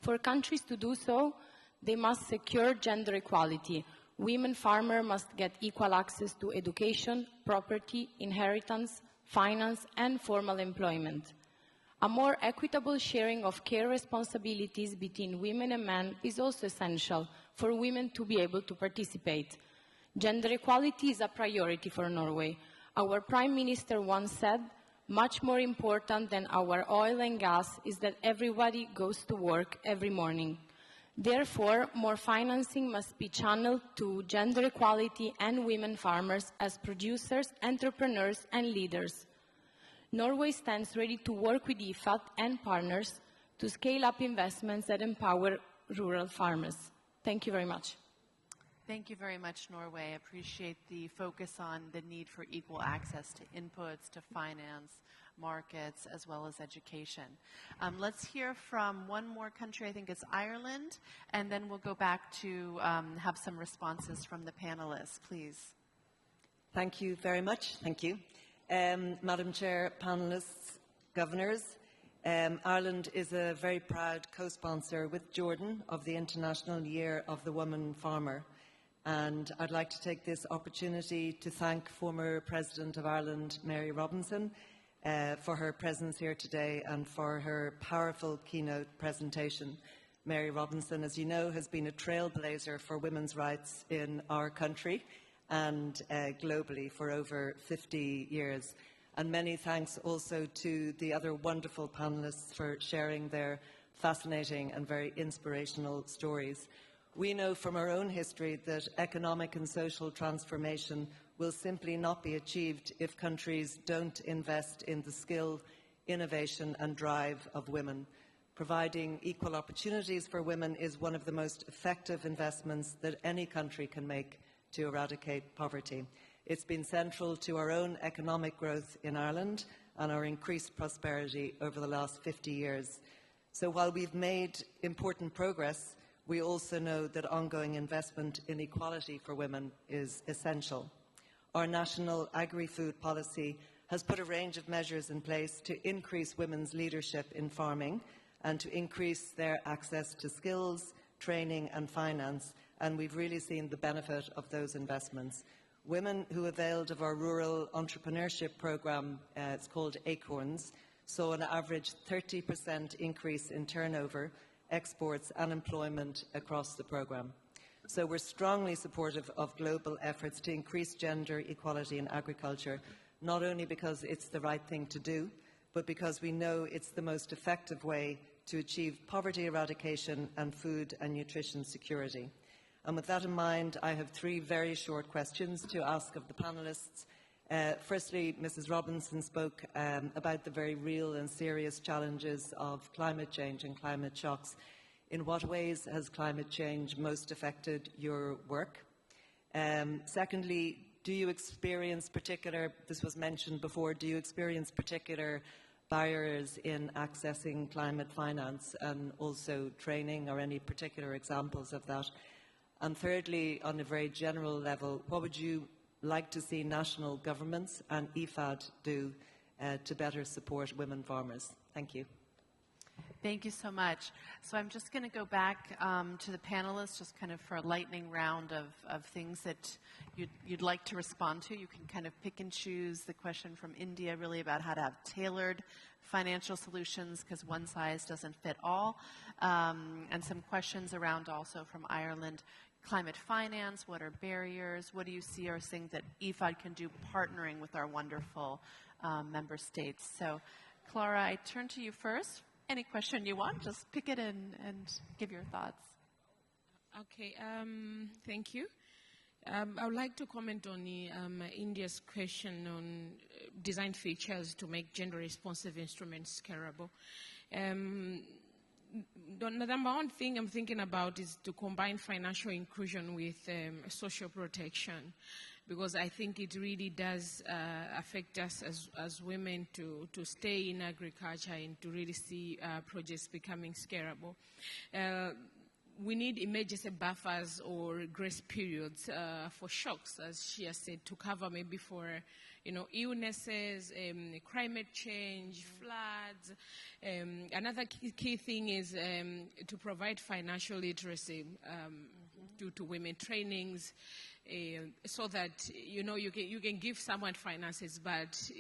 For countries to do so, they must secure gender equality. Women farmers must get equal access to education, property, inheritance, finance, and formal employment. A more equitable sharing of care responsibilities between women and men is also essential for women to be able to participate. Gender equality is a priority for Norway. Our Prime Minister once said, much more important than our oil and gas is that everybody goes to work every morning. Therefore, more financing must be channeled to gender equality and women farmers as producers, entrepreneurs, and leaders. Norway stands ready to work with IFAD and partners to scale up investments that empower rural farmers. Thank you very much. Thank you very much, Norway. I appreciate the focus on the need for equal access to inputs, to finance, markets, as well as education. Let's hear from one more country, I think it's Ireland, and then we'll go back to have some responses from the panelists, please. Thank you very much. Thank you. Madam Chair, panelists, governors, Ireland is a very proud co-sponsor with Jordan of the International Year of the Woman Farmer. And I'd like to take this opportunity to thank former President of Ireland, Mary Robinson, for her presence here today and for her powerful keynote presentation. Mary Robinson, as you know, has been a trailblazer for women's rights in our country and globally for over 50 years. And many thanks also to the other wonderful panelists for sharing their fascinating and very inspirational stories. We know from our own history that economic and social transformation will simply not be achieved if countries don't invest in the skill, innovation and drive of women. Providing equal opportunities for women is one of the most effective investments that any country can make to eradicate poverty. It's been central to our own economic growth in Ireland and our increased prosperity over the last 50 years. So while we've made important progress, we also know that ongoing investment in equality for women is essential. Our national agri-food policy has put a range of measures in place to increase women's leadership in farming and to increase their access to skills, training and finance, and we've really seen the benefit of those investments. Women who availed of our rural entrepreneurship programme, it's called Acorns, saw an average 30% increase in turnover, exports and employment across the programme. So we're strongly supportive of global efforts to increase gender equality in agriculture, not only because it's the right thing to do, but because we know it's the most effective way to achieve poverty eradication and food and nutrition security. And with that in mind, I have three very short questions to ask of the panellists. Firstly, Mrs. Robinson spoke about the very real and serious challenges of climate change and climate shocks. In what ways has climate change most affected your work? Secondly, do you experience this was mentioned before, do you experience particular barriers in accessing climate finance and also training, or any particular examples of that? And thirdly, on a very general level, what would you like to see national governments and IFAD do to better support women farmers? Thank you. Thank you so much. So I'm just going to go back to the panelists, just kind of for a lightning round of things that you'd like to respond to. You can kind of pick and choose the question from India, really about how to have tailored financial solutions, because one size doesn't fit all, and some questions around also from Ireland. Climate finance, what are barriers? What do you see are things that IFAD can do partnering with our wonderful member states? So, Clara, I turn to you first. Any question you want, just pick it and give your thoughts. Okay, thank you. I would like to comment on India's question on design features to make gender-responsive instruments scalable. The number one thing I'm thinking about is to combine financial inclusion with social protection, because I think it really does affect us as women to stay in agriculture and to really see projects becoming scalable. We need emergency buffers or grace periods for shocks, as she has said, to cover maybe for illnesses, climate change, floods. Another key thing is to provide financial literacy to women, trainings, so that you can give someone finances, but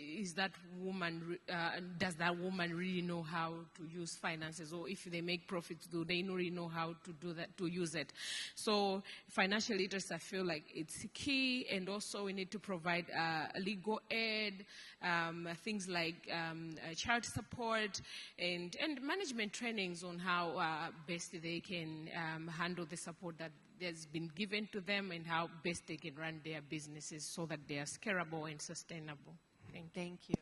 does that woman really know how to use finances, or if they make profits, do they really know how to do that, to use it? So financial literacy, I feel like it's key, and also we need to provide legal aid, things like child support and management trainings on how best they can handle the support that has been given to them, and how best they can run their businesses so that they are scalable and sustainable. Thank you.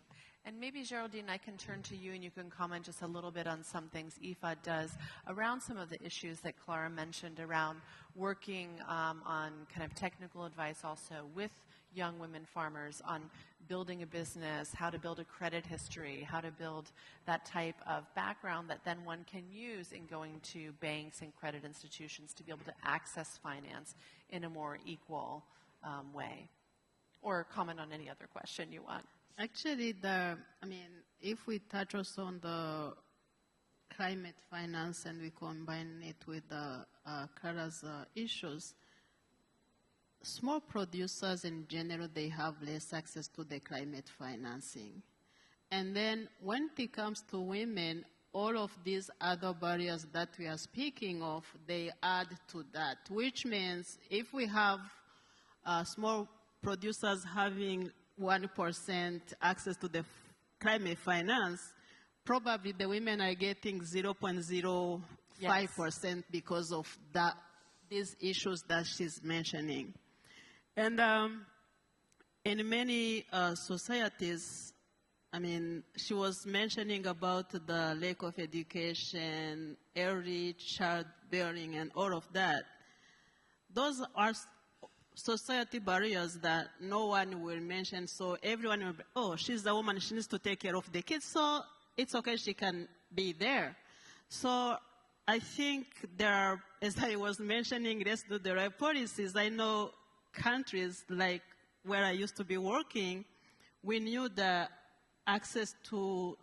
And maybe, Gérardine, I can turn to you and you can comment just a little bit on some things IFAD does around some of the issues that Clara mentioned around working on kind of technical advice also with young women farmers on building a business, how to build a credit history, how to build that type of background that then one can use in going to banks and credit institutions to be able to access finance in a more equal way. Or comment on any other question you want. Actually, if we touch also on the climate finance and we combine it with the Clara's issues, small producers in general, they have less access to the climate financing. And then when it comes to women, all of these other barriers that we are speaking of, they add to that, which means if we have small producers having 1% access to the climate finance, probably the women are getting 0.05% because of these issues that she's mentioning. And in many societies, she was mentioning about the lack of education, early childbearing, and all of that. Those are society barriers that no one will mention, so everyone will be, oh, she's a woman, she needs to take care of the kids, so it's okay, she can be there. So I think there are, as I was mentioning, let's do the right policies. I know countries like where I used to be working, we knew the access to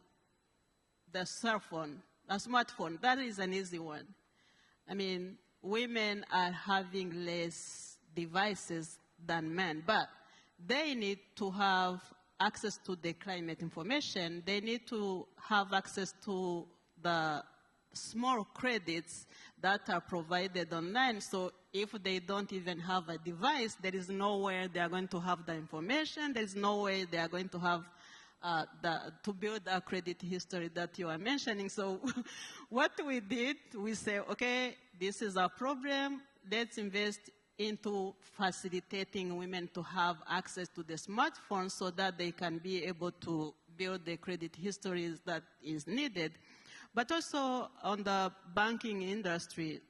the cell phone, a smartphone, that is an easy one. Women are having less devices than men, but they need to have access to the climate information. They need to have access to the small credits that are provided online. So if they don't even have a device, there is nowhere they are going to have the information. There is no way they are going to have to build a credit history that you are mentioning. So what we did, we say, okay, this is our problem. Let's invest into facilitating women to have access to the smartphone so that they can be able to build the credit histories that is needed. But also on the banking industry,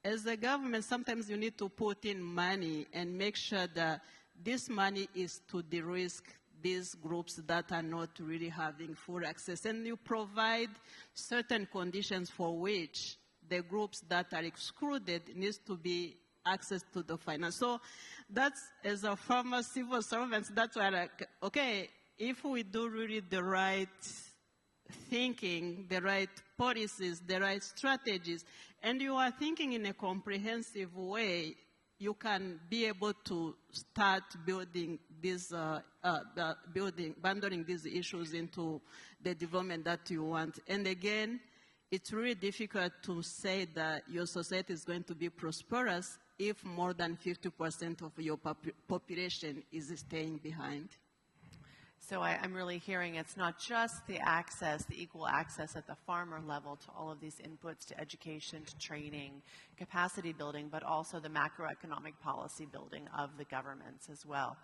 as a government, sometimes you need to put in money and make sure that this money is to de-risk these groups that are not really having full access. And you provide certain conditions for which the groups that are excluded needs to be access to the finance. So that's, as a former civil servant, that's why, like, okay, if we do really the right thinking, the right policies, the right strategies, and you are thinking in a comprehensive way, you can be able to start building these, bundling these issues into the development that you want. And again, it's really difficult to say that your society is going to be prosperous if more than 50% of your population is staying behind. So I'm really hearing it's not just the access, the equal access at the farmer level to all of these inputs, to education, to training, capacity building, but also the macroeconomic policy building of the governments as well.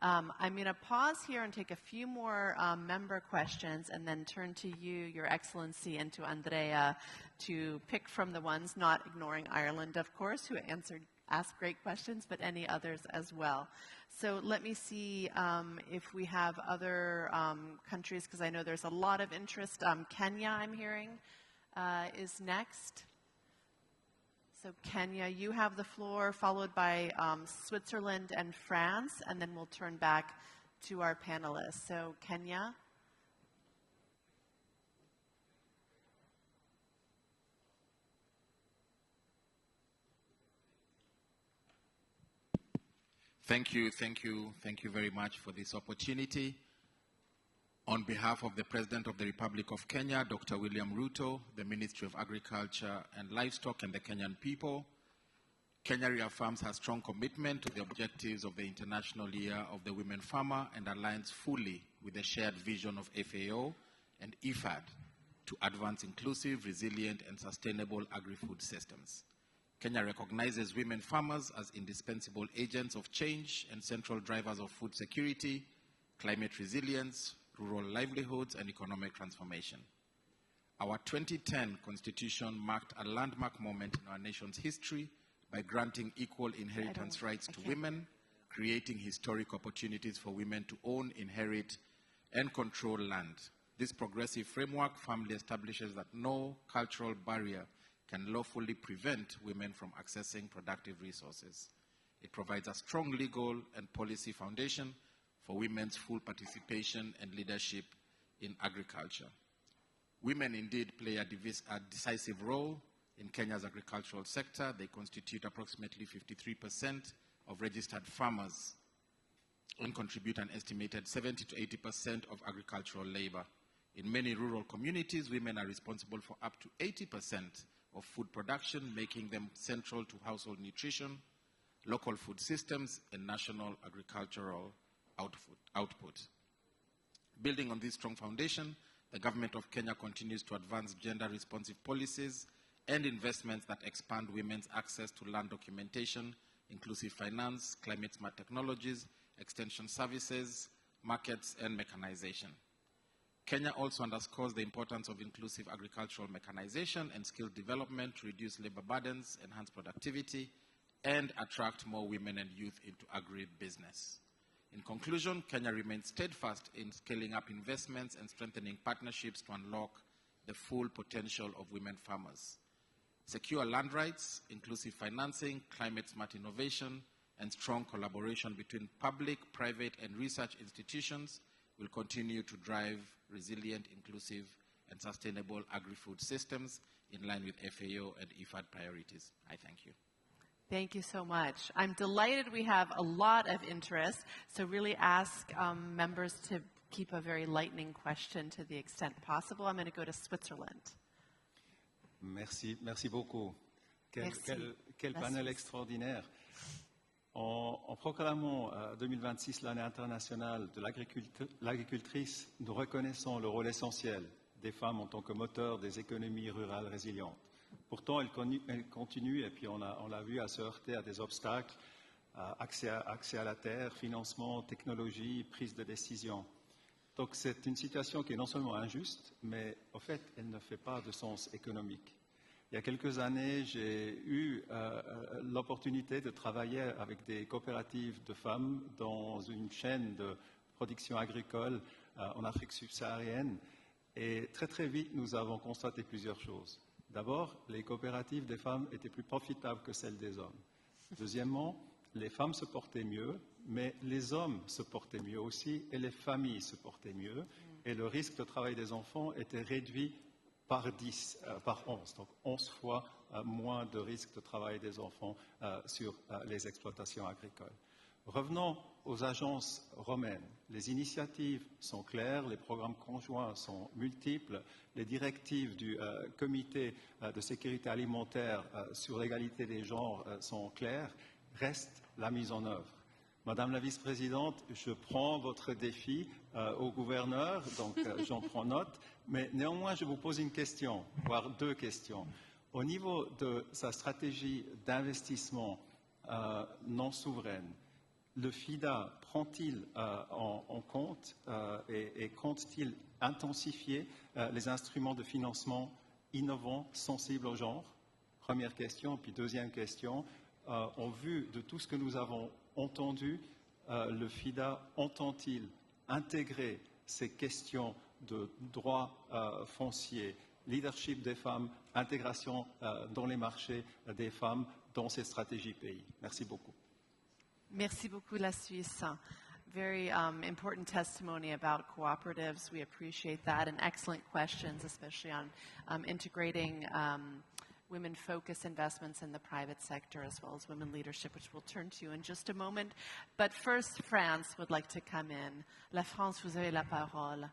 I'm going to pause here and take a few more member questions and then turn to you, Your Excellency, and to Andrea to pick from the ones, not ignoring Ireland, of course, who asked great questions, but any others as well. So let me see if we have other countries, because I know there's a lot of interest. Kenya, I'm hearing, is next. So Kenya, you have the floor, followed by Switzerland and France, and then we'll turn back to our panelists. So Kenya. Thank you very much for this opportunity. On behalf of the President of the Republic of Kenya, Dr. William Ruto, the Ministry of Agriculture and Livestock, and the Kenyan people, Kenya reaffirms her strong commitment to the objectives of the International Year of the Women Farmer and aligns fully with the shared vision of FAO and IFAD to advance inclusive, resilient, and sustainable agri-food systems. Kenya recognizes women farmers as indispensable agents of change and central drivers of food security, climate resilience, rural livelihoods, and economic transformation. Our 2010 Constitution marked a landmark moment in our nation's history by granting equal inheritance rights to women creating historic opportunities for women to own, inherit, and control land. This progressive framework firmly establishes that no cultural barrier can lawfully prevent women from accessing productive resources. It provides a strong legal and policy foundation for women's full participation and leadership in agriculture. Women indeed play a decisive role in Kenya's agricultural sector. They constitute approximately 53% of registered farmers and contribute an estimated 70 to 80% of agricultural labor. In many rural communities, women are responsible for up to 80% of food production, making them central to household nutrition, local food systems, and national agricultural output. Building on this strong foundation, the government of Kenya continues to advance gender-responsive policies and investments that expand women's access to land documentation, inclusive finance, climate-smart technologies, extension services, markets, and mechanization. Kenya also underscores the importance of inclusive agricultural mechanization and skill development to reduce labor burdens, enhance productivity, and attract more women and youth into agribusiness. In conclusion, Kenya remains steadfast in scaling up investments and strengthening partnerships to unlock the full potential of women farmers. Secure land rights, inclusive financing, climate-smart innovation, and strong collaboration between public, private, and research institutions will continue to drive resilient, inclusive, and sustainable agri-food systems in line with FAO and IFAD priorities. I thank you. Thank you so much. I'm delighted we have a lot of interest, so really ask members to keep a very lightning question to the extent possible. I'm going to go to Switzerland. Merci beaucoup. Quel panel extraordinaire. En proclamant 2026 l'année internationale de l'agricultrice, nous reconnaissons le rôle essentiel des femmes en tant que moteur des économies rurales résilientes. Pourtant, elles continuent, et puis on l'a vu, à se heurter à des obstacles, accès à la terre, financement, technologie, prise de décision. Donc c'est une situation qui est non seulement injuste, mais en fait, elle ne fait pas de sens économique. Il y a quelques années, j'ai eu l'opportunité de travailler avec des coopératives de femmes dans une chaîne de production agricole en Afrique subsaharienne. Et très très vite, nous avons constaté plusieurs choses. D'abord, les coopératives des femmes étaient plus profitables que celles des hommes. Deuxièmement, les femmes se portaient mieux, mais les hommes se portaient mieux aussi et les familles se portaient mieux. Et le risque de travail des enfants était réduit par 11, donc 11 fois moins de risque de travail des enfants sur les exploitations agricoles. Revenons aux agences romaines. Les initiatives sont claires, les programmes conjoints sont multiples, les directives du comité de sécurité alimentaire sur l'égalité des genres sont claires, reste la mise en œuvre. Madame la vice-présidente, je prends votre défi au gouverneur, donc j'en prends note, mais néanmoins je vous pose une question, voire deux questions. Au niveau de sa stratégie d'investissement non souveraine, le FIDA prend-il en compte et compte-t-il intensifier les instruments de financement innovants, sensibles au genre? Première question. Puis deuxième question, en vue de tout ce que nous avons entendu, le FIDA entend-il intégrer ces questions de droits fonciers, leadership des femmes, intégration dans les marchés des femmes dans ces stratégies pays? Merci beaucoup. Merci beaucoup, la Suisse. Very important testimony about cooperatives. We appreciate that, and excellent questions, especially on integrating women-focused investments in the private sector as well as women leadership, which we'll turn to in just a moment. But first, France would like to come in. La France, vous avez la parole.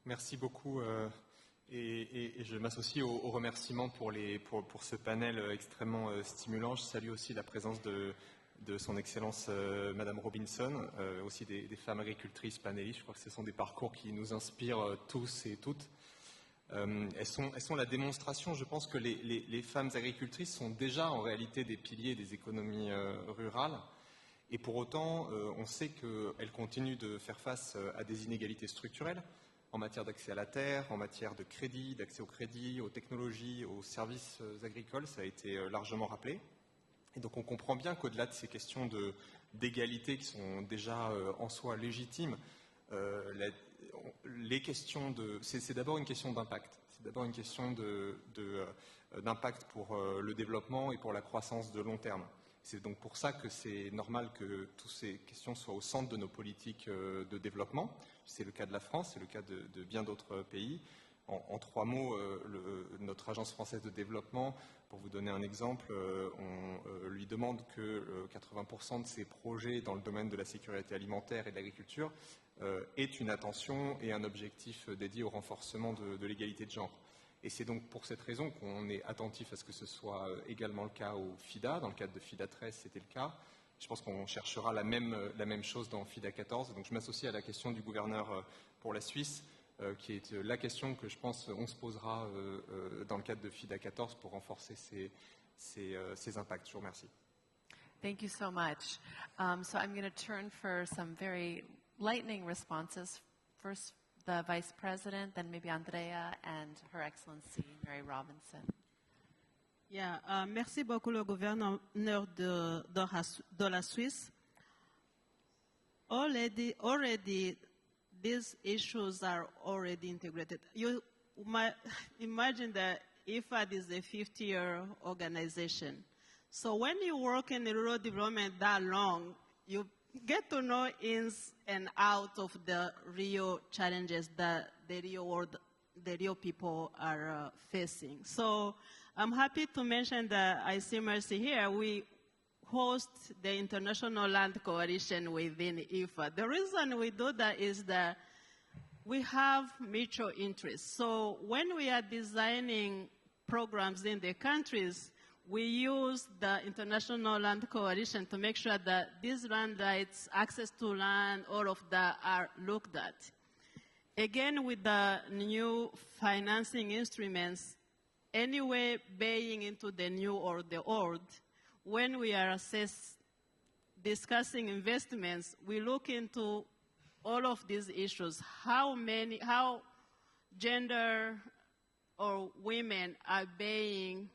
Merci beaucoup. Et je m'associe aux remerciements pour ce panel extrêmement stimulant. Je salue aussi la présence de son Excellence Madame Robinson, aussi des femmes agricultrices panélistes. Je crois que ce sont des parcours qui nous inspirent tous et toutes. Elles sont la démonstration, je pense que les femmes agricultrices sont déjà en réalité des piliers des économies rurales. Et pour autant, on sait qu'elles continuent de faire face à des inégalités structurelles en matière d'accès à la terre, en matière de crédit, d'accès au crédit, aux technologies, aux services agricoles. Ça a été largement rappelé. Et donc on comprend bien qu'au-delà de ces questions d'égalité qui sont déjà en soi légitimes, c'est d'abord une question d'impact. C'est d'abord une question d'impact pour le développement et pour la croissance de long terme. C'est donc pour ça que c'est normal que toutes ces questions soient au centre de nos politiques de développement. C'est le cas de la France, c'est le cas de bien d'autres pays. En 3 mots, notre Agence française de développement, pour vous donner un exemple, on lui demande que 80% de ses projets dans le domaine de la sécurité alimentaire et de l'agriculture aient une attention et un objectif dédié au renforcement de l'égalité de genre. Et c'est donc pour cette raison qu'on est attentif à ce que ce soit également le cas au FIDA. Dans le cadre de FIDA 13, c'était le cas. Je pense qu'on cherchera la même chose dans FIDA 14. Donc je m'associe à la question du gouverneur pour la Suisse, qui est la question que je pense on se posera dans le cadre de FIDA 14 pour renforcer ces impacts. Je vous remercie. Thank you so much. So I'm going to turn for some very lightning responses. First, the Vice President, then maybe Andrea and Her Excellency Mary Robinson. Yeah, merci beaucoup le gouverneur de la Suisse. Already these issues are already integrated. You might imagine that IFAD is a 50-year organization. So when you work in rural development that long, you get to know ins and out of the real challenges that the real world, the real people are facing. So I'm happy to mention that I see Mercy here. We host the International Land Coalition within IFAD. The reason we do that is that we have mutual interests. So when we are designing programs in the countries, we use the International Land Coalition to make sure that these land rights, access to land, all of that are looked at. Again, with the new financing instruments, anyway baying into the new or the old, when we are discussing investments, we look into all of these issues. How gender or women are being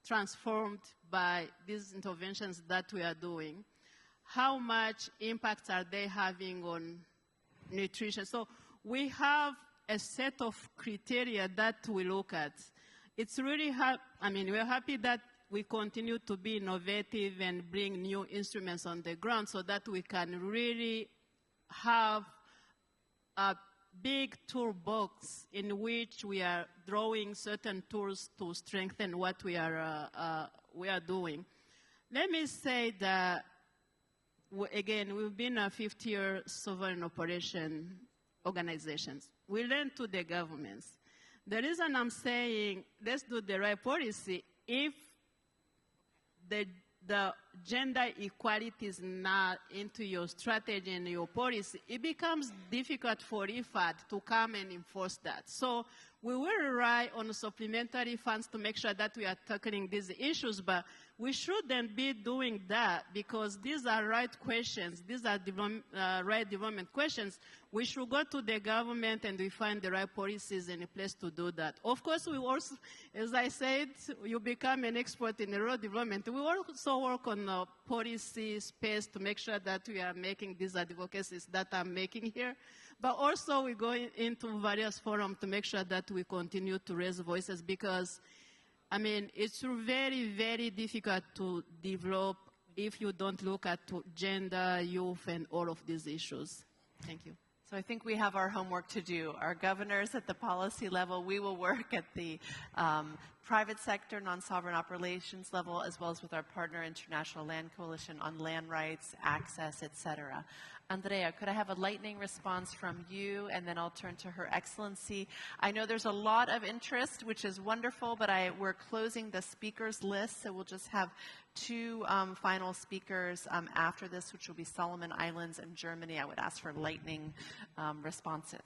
transformed by these interventions that we are doing? How much impact are they having on nutrition? So we have a set of criteria that we look at. It's really we're happy that we continue to be innovative and bring new instruments on the ground so that we can really have a big toolbox in which we are drawing certain tools to strengthen what we are doing. Let me say that, again, we've been a 50-year sovereign operation organizations. We lend to the governments. The reason I'm saying let's do the right policy, if the gender equality is not into your strategy and your policy, it becomes difficult for IFAD to come and enforce that. So we will rely on supplementary funds to make sure that we are tackling these issues, but we shouldn't be doing that because these are right questions. These are right development questions. We should go to the government and we find the right policies in a place to do that. Of course, we also, as I said, you become an expert in rural development. We also work on the policy space to make sure that we are making these advocacies that I'm making here. But also we go into various forums to make sure that we continue to raise voices because, it's very, very difficult to develop if you don't look at gender, youth, and all of these issues. Thank you. So I think we have our homework to do. Our governors at the policy level, we will work at the private sector, non-sovereign operations level, as well as with our partner International Land Coalition on land rights, access, etc. Andrea, could I have a lightning response from you, and then I'll turn to Her Excellency. I know there's a lot of interest, which is wonderful, but we're closing the speakers list, so we'll just have 2 final speakers after this, which will be Solomon Islands and Germany. I would ask for lightning responses.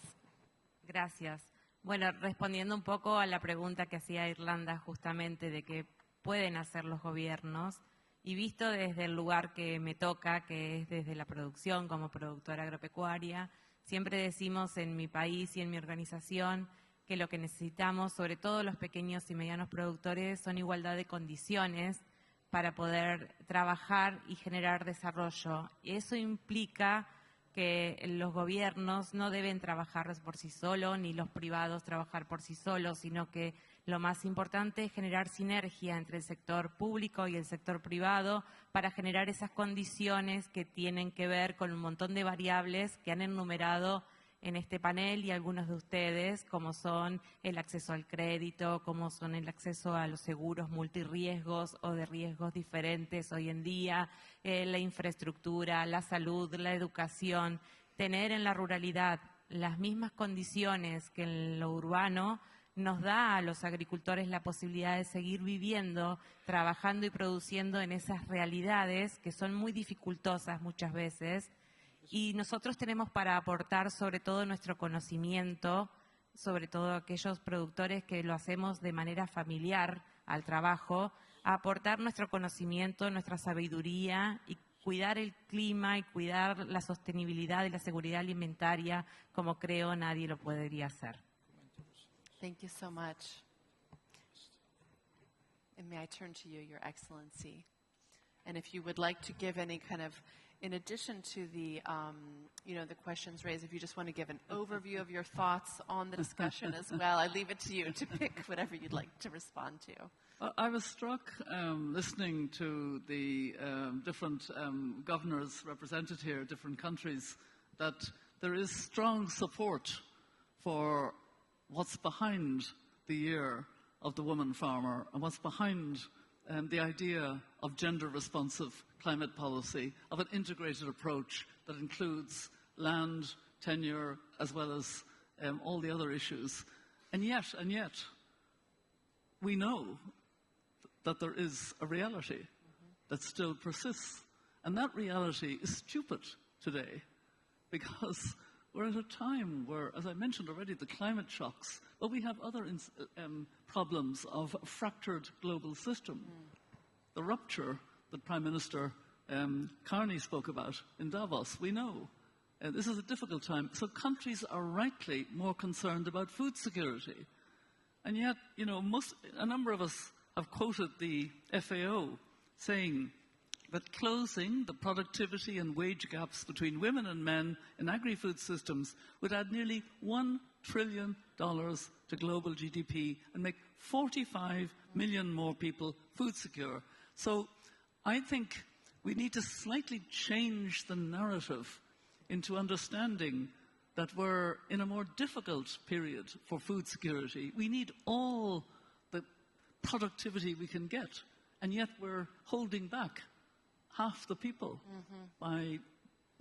Gracias. Bueno, respondiendo un poco a la pregunta que hacía Irlanda justamente de qué pueden hacer los gobiernos, y visto desde el lugar que me toca, que es desde la producción como productora agropecuaria, siempre decimos en mi país y en mi organización que lo que necesitamos, sobre todo los pequeños y medianos productores, son igualdad de condiciones para poder trabajar y generar desarrollo. Y eso implica que los gobiernos no deben trabajar por sí solos, ni los privados trabajar por sí solos, sino que lo más importante es generar sinergia entre el sector público y el sector privado para generar esas condiciones que tienen que ver con un montón de variables que han enumerado en este panel y algunos de ustedes, como son el acceso al crédito, como son el acceso a los seguros multirriesgos o de riesgos diferentes hoy en día, la infraestructura, la salud, la educación. Tener en la ruralidad las mismas condiciones que en lo urbano nos da a los agricultores la posibilidad de seguir viviendo, trabajando y produciendo en esas realidades que son muy dificultosas muchas veces. Y nosotros tenemos para aportar sobre todo nuestro conocimiento, sobre todo aquellos productores que lo hacemos de manera familiar al trabajo, aportar nuestro conocimiento, nuestra sabiduría y cuidar el clima y cuidar la sostenibilidad y la seguridad alimentaria como creo nadie lo podría hacer. Thank you so much. And may I turn to you, Your Excellency? And if you would like to give any kind of, in addition to the, the questions raised, if you just want to give an overview of your thoughts on the discussion as well, I leave it to you to pick whatever you'd like to respond to. I was struck listening to the different governors represented here, different countries, that there is strong support for what's behind the year of the woman farmer and what's behind the idea of gender-responsive climate policy, of an integrated approach that includes land, tenure, as well as all the other issues. And yet, we know that there is a reality that still persists. And that reality is stupid today, because we're at a time where, as I mentioned already, the climate shocks, but we have other problems of a fractured global system. The rupture that Prime Minister Carney spoke about in Davos, we know. This is a difficult time. So countries are rightly more concerned about food security. And yet, a number of us have quoted the FAO saying that closing the productivity and wage gaps between women and men in agri-food systems would add nearly $1 trillion to global GDP and make 45 million more people food secure. So I think we need to slightly change the narrative into understanding that we're in a more difficult period for food security. We need all the productivity we can get, and yet we're holding back half the people by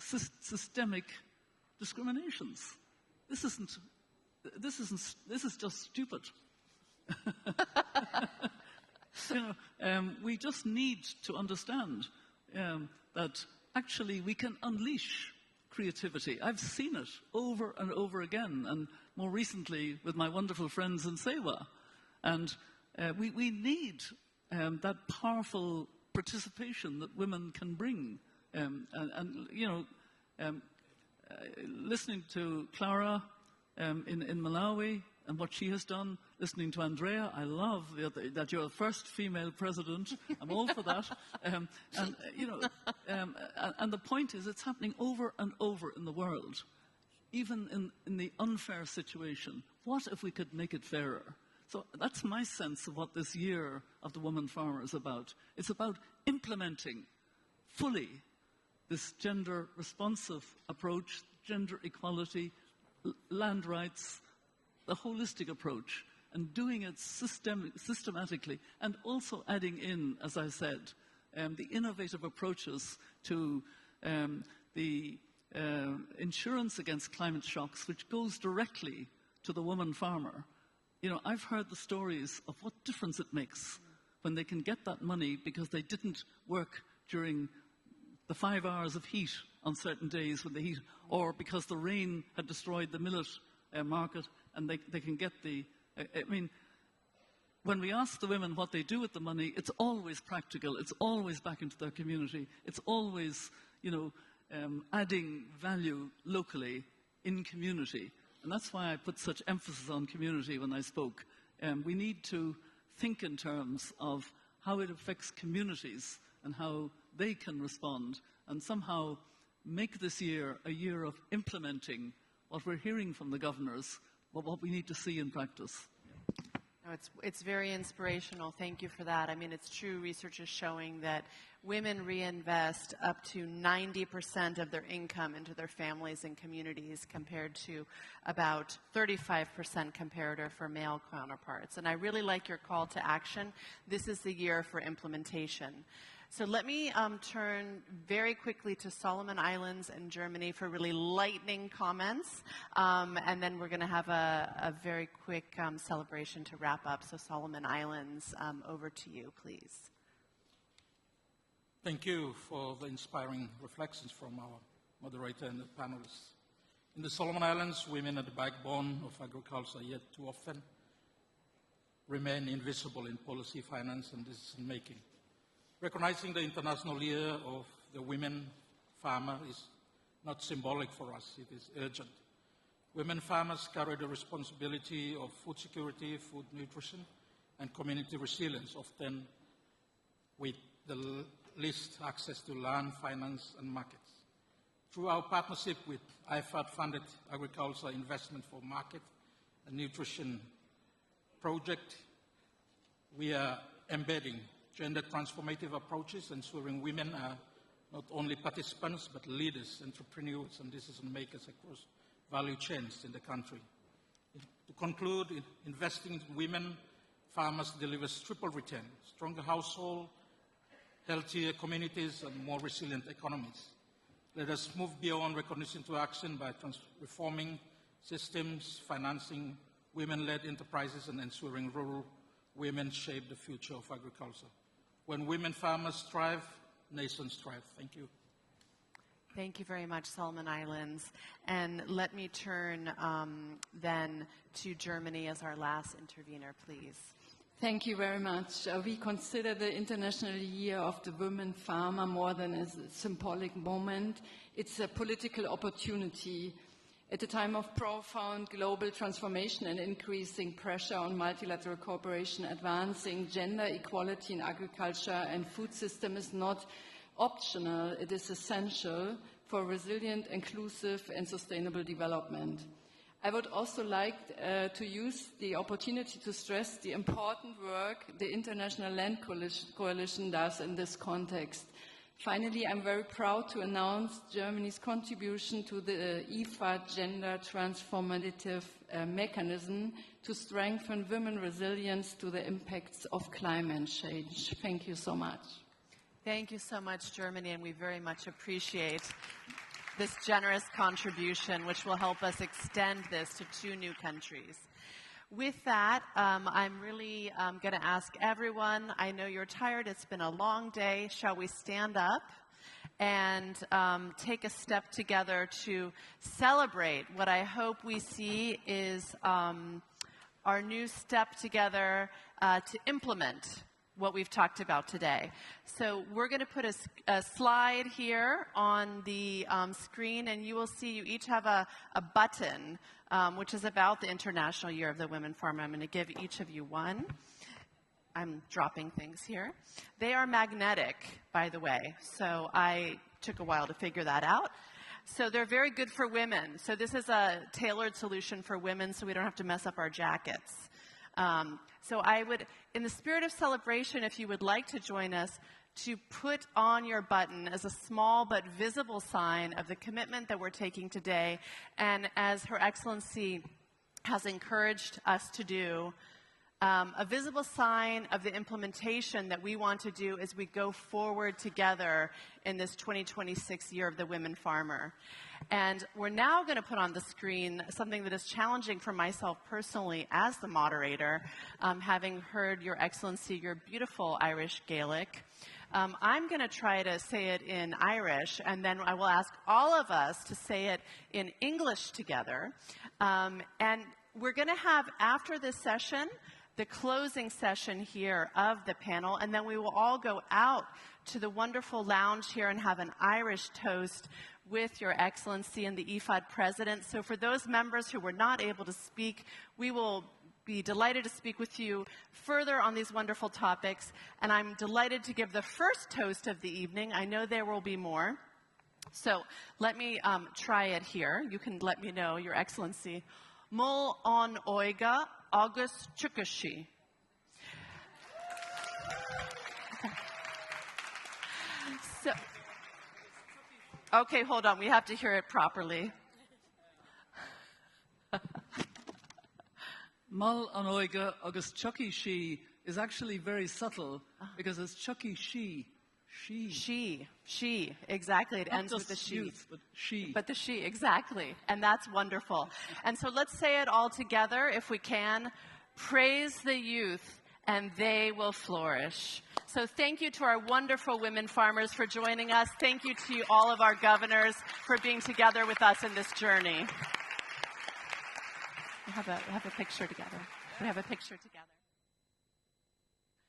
systemic discriminations. This is just stupid. We just need to understand that actually we can unleash creativity. I've seen it over and over again, and more recently with my wonderful friends in Sewa. And we need that powerful participation that women can bring. Listening to Clara in Malawi and what she has done, listening to Andrea, I love that you're the first female president. I'm all for that. And the point is, it's happening over and over in the world, even in the unfair situation. What if we could make it fairer? So that's my sense of what this year of the woman farmer is about. It's about implementing fully this gender-responsive approach, gender equality, land rights, the holistic approach, and doing it systematically, and also adding in, as I said, the innovative approaches to the insurance against climate shocks, which goes directly to the woman farmer. I've heard the stories of what difference it makes when they can get that money because they didn't work during the 5 hours of heat on certain days when the heat, or because the rain had destroyed the millet market, and they can get when we ask the women what they do with the money, it's always practical, it's always back into their community, it's always, adding value locally in community. And that's why I put such emphasis on community when I spoke. We need to think in terms of how it affects communities and how they can respond, and somehow make this year a year of implementing what we're hearing from the governors, but what we need to see in practice. No, it's very inspirational. Thank you for that. I mean, it's true. Research is showing that women reinvest up to 90% of their income into their families and communities, compared to about 35% comparator for male counterparts. And I really like your call to action. This is the year for implementation. So let me turn very quickly to Solomon Islands and Germany for really lightning comments, and then we're going to have a very quick celebration to wrap up. So Solomon Islands, over to you, please. Thank you for the inspiring reflections from our moderator and the panelists. In the Solomon Islands, women are the backbone of agriculture, yet too often remain invisible in policy, finance, and decision-making. Recognizing the International Year of the Women Farmer is not symbolic for us, it is urgent. Women farmers carry the responsibility of food security, food nutrition, and community resilience, often with the least access to land, finance, and markets. Through our partnership with IFAD-funded Agriculture Investment for Market and Nutrition project, we are embedding gender transformative approaches, ensuring women are not only participants but leaders, entrepreneurs, and decision makers across value chains in the country. To conclude, investing in women farmers delivers triple return: stronger household, healthier communities, and more resilient economies. Let us move beyond recognition to action by reforming systems, financing women-led enterprises, and ensuring rural women shape the future of agriculture. When women farmers thrive, nations thrive. Thank you. Thank you very much, Solomon Islands. And let me turn then to Germany as our last intervener, please. Thank you very much. We consider the International Year of the Women Farmer more than a symbolic moment. It's a political opportunity. At a time of profound global transformation and increasing pressure on multilateral cooperation, advancing gender equality in agriculture and food system is not optional, it is essential for resilient, inclusive, and sustainable development. I would also like to use the opportunity to stress the important work the International Land Coalition does in this context. Finally, I'm very proud to announce Germany's contribution to the IFAD Gender Transformative Mechanism to strengthen women's resilience to the impacts of climate change. Thank you so much. Thank you so much, Germany, and we very much appreciate this generous contribution, which will help us extend this to 2 new countries. With that, I'm really going to ask everyone, I know you're tired, it's been a long day, shall we stand up and take a step together to celebrate what I hope we see is our new step together to implement what we've talked about today. So we're going to put a slide here on the screen, and you will see you each have a button which is about the International Year of the Women Farmer. I'm going to give each of you one. I'm dropping things here. They are magnetic, by the way, so I took a while to figure that out. So they're very good for women. So this is a tailored solution for women so we don't have to mess up our jackets. So I would, in the spirit of celebration, if you would like to join us, to put on your button as a small but visible sign of the commitment that we're taking today, and as Her Excellency has encouraged us to do, a visible sign of the implementation that we want to do as we go forward together in this 2026 Year of the Women Farmer. And we're now going to put on the screen something that is challenging for myself personally as the moderator, having heard Your Excellency, your beautiful Irish Gaelic. I'm going to try to say it in Irish, and then I will ask all of us to say it in English together. And we're going to have, after this session, the closing session here of the panel, and then we will all go out to the wonderful lounge here and have an Irish toast with Your Excellency and the IFAD President. So for those members who were not able to speak, we will be delighted to speak with you further on these wonderful topics. And I'm delighted to give the first toast of the evening. I know there will be more. So let me try it here. You can let me know, Your Excellency. Mul on oiga August Chukashi. So, okay, hold on. We have to hear it properly. Mal an oiga August Chucky she is actually very subtle because it's Chucky she. She, exactly. It ends with the she. Youth, but she. But the she, exactly. And that's wonderful. And so let's say it all together, if we can. Praise the youth, and they will flourish. So thank you to our wonderful women farmers for joining us. Thank you to all of our governors for being together with us in this journey. We have a picture together. We have a picture together.